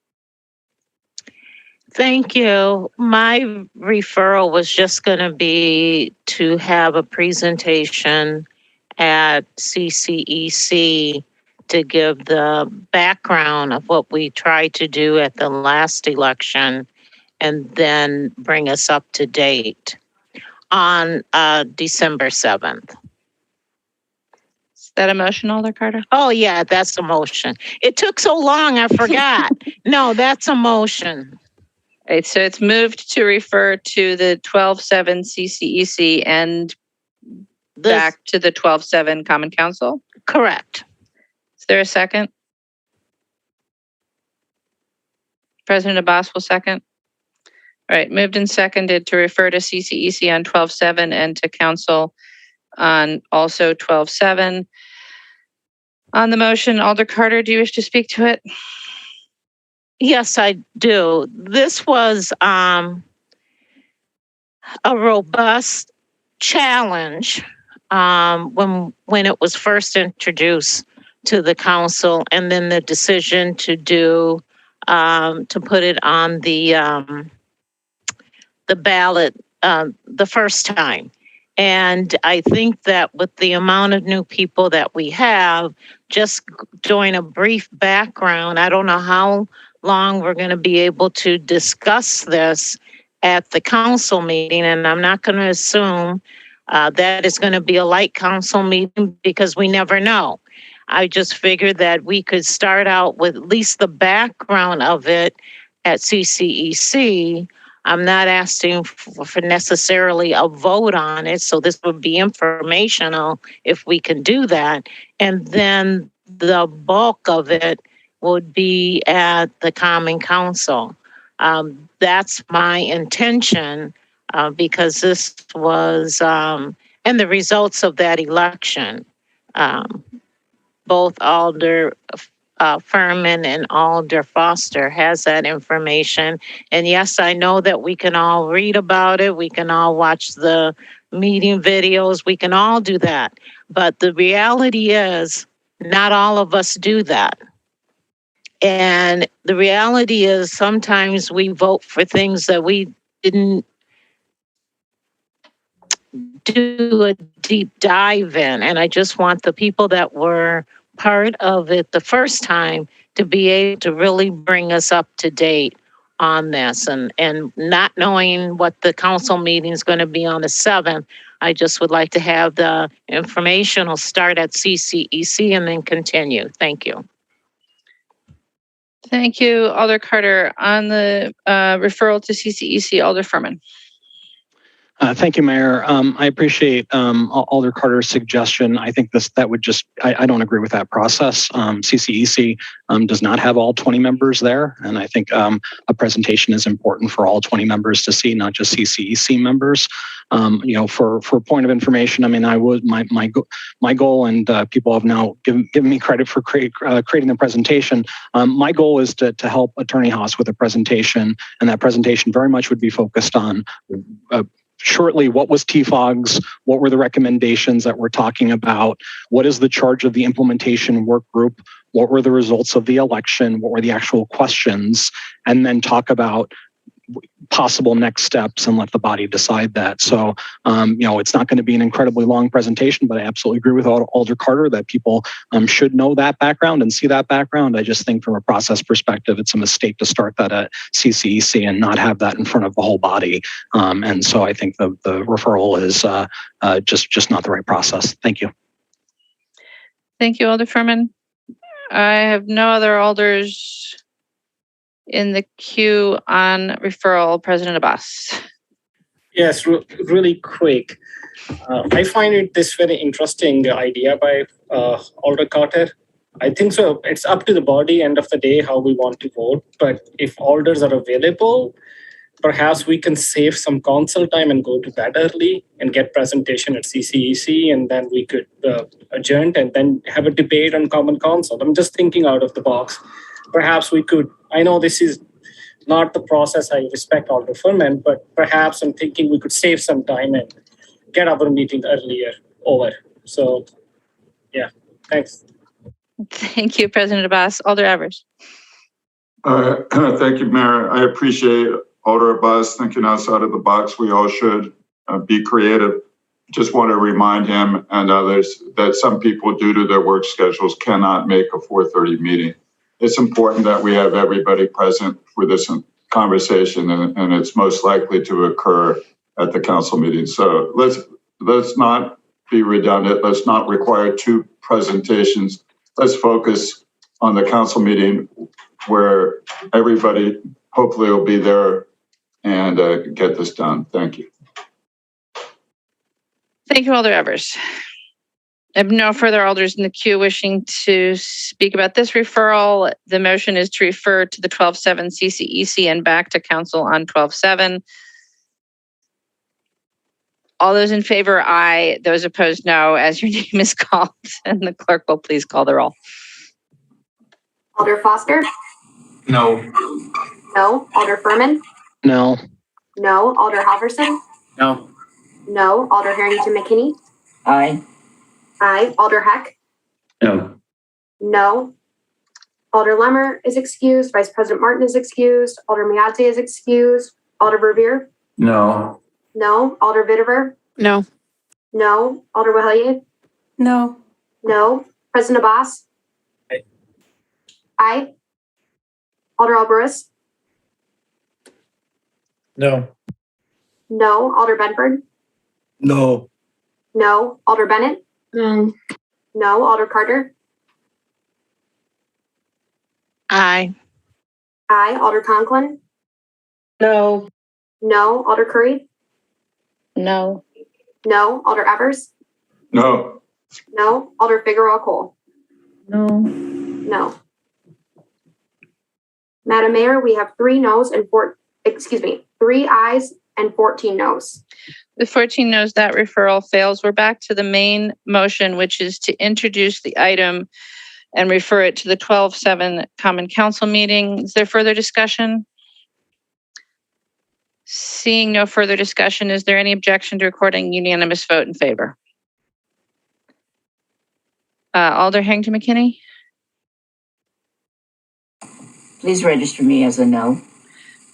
Thank you. My referral was just going to be to have a presentation at CCEC to give the background of what we tried to do at the last election and then bring us up to date on December 7th. Is that a motion, Alder Carter? Oh, yeah, that's a motion. It took so long, I forgot. No, that's a motion. All right, so it's moved to refer to the 12/7 CCEC and back to the 12/7 Common Council? Correct. Is there a second? President Abbas will second. All right, moved and seconded to refer to CCEC on 12/7 and to Council on also 12-7. On the motion, Alder Carter, do you wish to speak to it? Yes, I do. This was a robust challenge when it was first introduced to the council, and then the decision to do to put it on the ballot the first time. And I think that with the amount of new people that we have, just doing a brief background, I don't know how long we're going to be able to discuss this at the council meeting. And I'm not going to assume that it's going to be a light council meeting because we never know. I just figured that we could start out with at least the background of it at CCEC. I'm not asking for necessarily a vote on it, so this would be informational if we can do that. And then the bulk of it would be at the Common Council. That's my intention because this was, and the results of that election, both Alder Furman and Alder Foster has that information. And yes, I know that we can all read about it. We can all watch the meeting videos. We can all do that. But the reality is not all of us do that. And the reality is sometimes we vote for things that we didn't do a deep dive in. And I just want the people that were part of it the first time to be able to really bring us up to date on this. And not knowing what the council meeting is going to be on the 7th, I just would like to have the informational start at CCEC and then continue. Thank you. Thank you, Alder Carter. On the referral to CCEC, Alder Furman. Thank you, Mayor. I appreciate Alder Carter's suggestion. I think that would just, I don't agree with that process. CCEC does not have all 20 members there. And I think a presentation is important for all 20 members to see, not just CCEC members. For point of information, I mean, my goal, and people have now given me credit for creating the presentation. My goal is to help Attorney Haas with a presentation, and that presentation very much would be focused on shortly, what was TFOGs? What were the recommendations that we're talking about? What is the charge of the implementation work group? What were the results of the election? What were the actual questions? And then talk about possible next steps and let the body decide that. So, it's not going to be an incredibly long presentation, but I absolutely agree with Alder Carter that people should know that background and see that background. I just think from a process perspective, it's a mistake to start that at CCEC and not have that in front of the whole body. And so I think the referral is just not the right process. Thank you. Thank you, Alder Furman. I have no other alders in the queue on referral. President Abbas. Yes, really quick. I find this very interesting idea by Alder Carter. I think so. It's up to the body, end of the day, how we want to vote. But if alders are available, perhaps we can save some council time and go to bed early and get presentation at CCEC, and then we could adjourn and then have a debate on Common Council. I'm just thinking out of the box. Perhaps we could, I know this is not the process, I respect Alder Furman, but perhaps I'm thinking we could save some time and get our meeting earlier over. So, yeah, thanks. Thank you, President Abbas. Alder Evers. Thank you, Mayor. I appreciate Alder Abbas thinking outside of the box. We all should be creative. Just want to remind him and others that some people, due to their work schedules, cannot make a 4:30 meeting. It's important that we have everybody present for this conversation, and it's most likely to occur at the council meeting. So let's not be redundant. Let's not require two presentations. Let's focus on the council meeting where everybody hopefully will be there and get this done. Thank you. Thank you, Alder Evers. I have no further alders in the queue wishing to speak about this referral. The motion is to refer to the 12-7 CCEC and back to council on 12-7. All those in favor, aye. Those opposed, no, as your name is called. And the clerk will please call the roll. Alder Foster? No. No. Alder Furman? No. No. Alder Halverson? No. No. Alder Harrington McKinney? Aye. Aye. Alder Heck? No. No. Alder Lemmer is excused. Vice President Martin is excused. Alder Miadze is excused. Alder Verveer? No. No. Alder Vitever? No. No. Alder Wahelier? No. No. President Abbas? Aye. Aye. Alder Alvarez? No. No. Alder Benford? No. No. Alder Bennett? No. No. Alder Carter? Aye. Aye. Alder Conklin? No. No. Alder Curry? No. No. Alder Evers? No. No. Alder Figueroa Cole? No. No. Madam Mayor, we have 3 ayes and 14 noes. With 14 noes, that referral fails. We're back to the main motion, which is to introduce the item and refer it to the 12/7 Common Council meeting. Is there further discussion? Seeing no further discussion, is there any objection to recording unanimous vote in favor? Alder Harrington McKinney? Please register me as a no.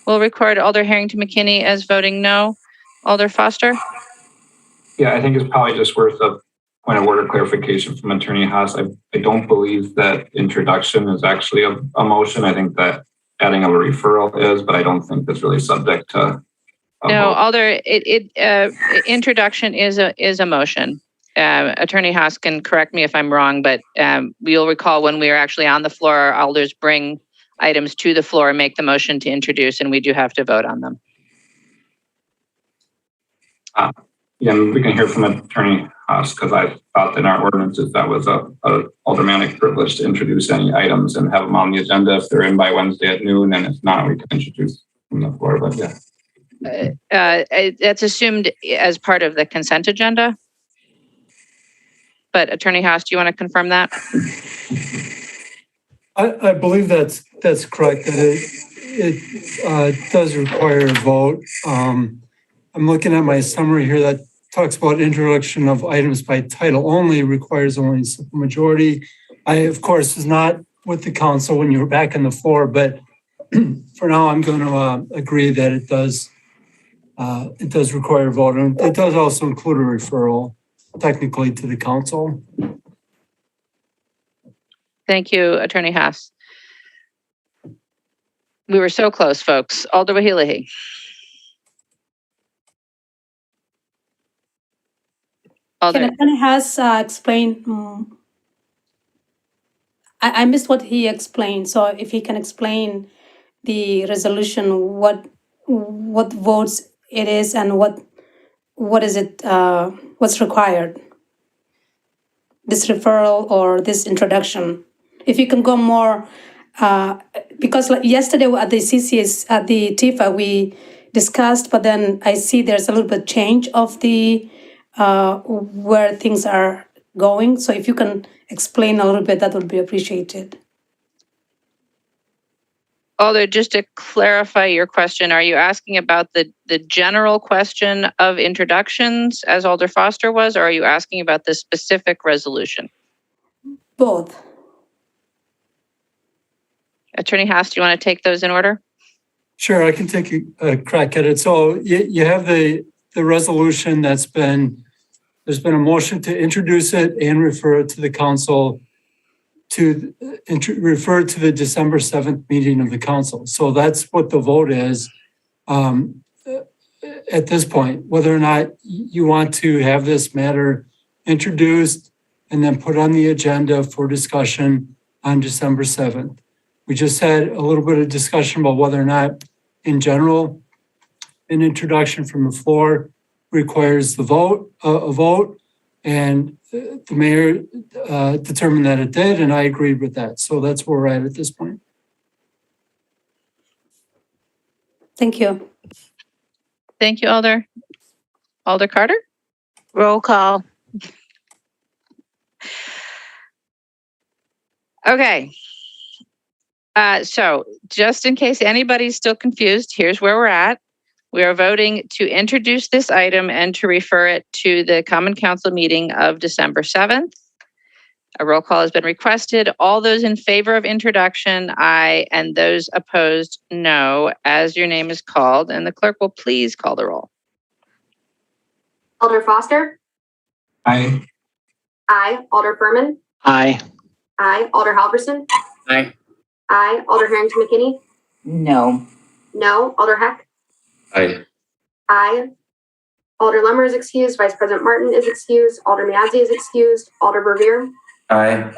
We'll record Alder Harrington McKinney as voting no. Alder Foster? Yeah, I think it's probably just worth a point of order clarification from Attorney Haas. I don't believe that introduction is actually a motion. I think that adding of a referral is, but I don't think that's really subject to a No, vote. Alder, introduction is a motion. Attorney Haas can correct me if I'm wrong, but you'll recall when we are actually on the floor, our alders bring items to the floor and make the motion to introduce, and we do have to vote on them. Yeah, we can hear from Attorney Haas because I thought in our ordinances that was a aldermanic privilege to introduce any items and have them on the agenda if they're in by Wednesday at noon, and if not, we can introduce from the floor. But yeah, that's assumed as part of the consent agenda. But Attorney Haas, do you want to confirm that? I believe that's correct, that it does require a vote. I'm looking at my summary here that talks about introduction of items by title only, requires only a simple majority. I, of course, was not with the council when you were back on the floor, but for now, I'm going to agree that it does require a vote. And it does also include a referral, technically, to the council. Thank you, Attorney Haas. We were so close, folks. Alder Wahilihi. Can Attorney Haas explain? I missed what he explained. So if he can explain the resolution, what votes it is and what is it? What's required? This referral or this introduction? If you can go more, because like yesterday at the CCS at the TIFA we discussed, but then I see there's a little bit change of the where things are going. So if you can explain a little bit, that would be appreciated. Alder, just to clarify your question, are you asking about the general question of introductions as Alder Foster was, or are you asking about the specific resolution? Both. Attorney Haas, do you want to take those in order? Sure, I can take a crack at it. So you have the resolution there's been a motion to introduce it and refer it to the council to refer to the December 7th meeting of the council. So that's what the vote is at this point, whether or not you want to have this matter introduced and then put on the agenda for discussion on December 7th. We just had a little bit of discussion about whether or not, in general, an introduction from the floor requires a vote, and the mayor determined that it did, and I agreed with that. So that's where we're at this point. Thank you. Thank you, Alder. Alder Carter? Roll call. Okay. So just in case anybody's still confused, here's where we're at. We are voting to introduce this item and to refer it to the Common Council meeting of December 7th. A roll call has been requested. All those in favor of introduction, aye, and those opposed, no, as your name is called, and the clerk will please call the roll. Alder Foster? Aye. Aye. Alder Furman? Aye. Aye. Alder Halverson? Aye. Aye. Alder Harrington McKinney? No. No. Alder Heck? Aye. Aye. Alder Lemmer is excused. Vice President Martin is excused. Alder Miazzi is excused. Alder Verveer? Aye.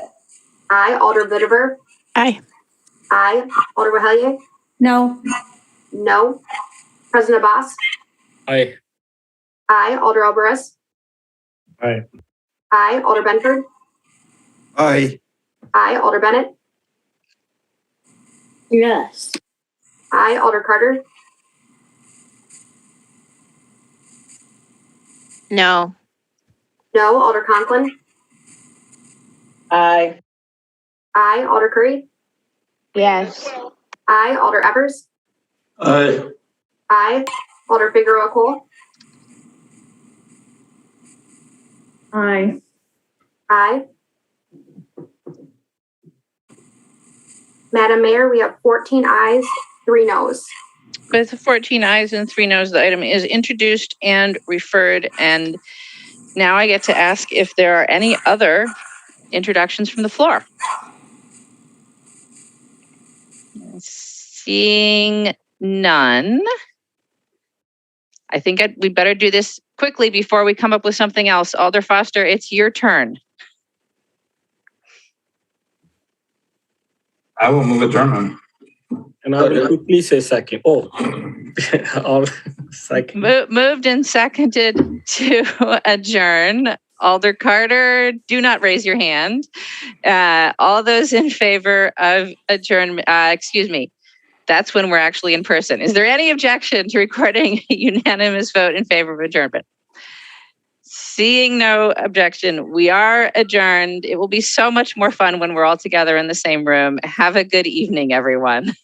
Aye. Alder Vitever? Aye. Aye. Alder Wahelier? No. No. President Abbas? Aye. Aye. Alder Alvarez? Aye. Aye. Alder Benford? Aye. Aye. Alder Bennett? Yes. Aye. Alder Carter? No. No. Alder Conklin? Aye. Aye. Alder Curry? Yes. Aye. Alder Evers? Aye. Aye. Alder Figueroa Cole? Aye. Aye. Madam Mayor, we have 14 ayes, 3 noes. With 14 ayes and 3 noes, the item is introduced and referred. And now I get to ask if there are any other introductions from the floor. Seeing none, I think we better do this quickly before we come up with something else. Alder Foster, it's your turn. I will move adjournment. And I will quickly say second. Oh, all second. Moved and seconded to adjourn. Alder Carter, do not raise your hand. All those in favor of adjournment, excuse me, that's when we're actually in person. Is there any objection to recording a unanimous vote in favor of adjournment? Seeing no objection, we are adjourned. It will be so much more fun when we're all together in the same room. Have a good evening, everyone.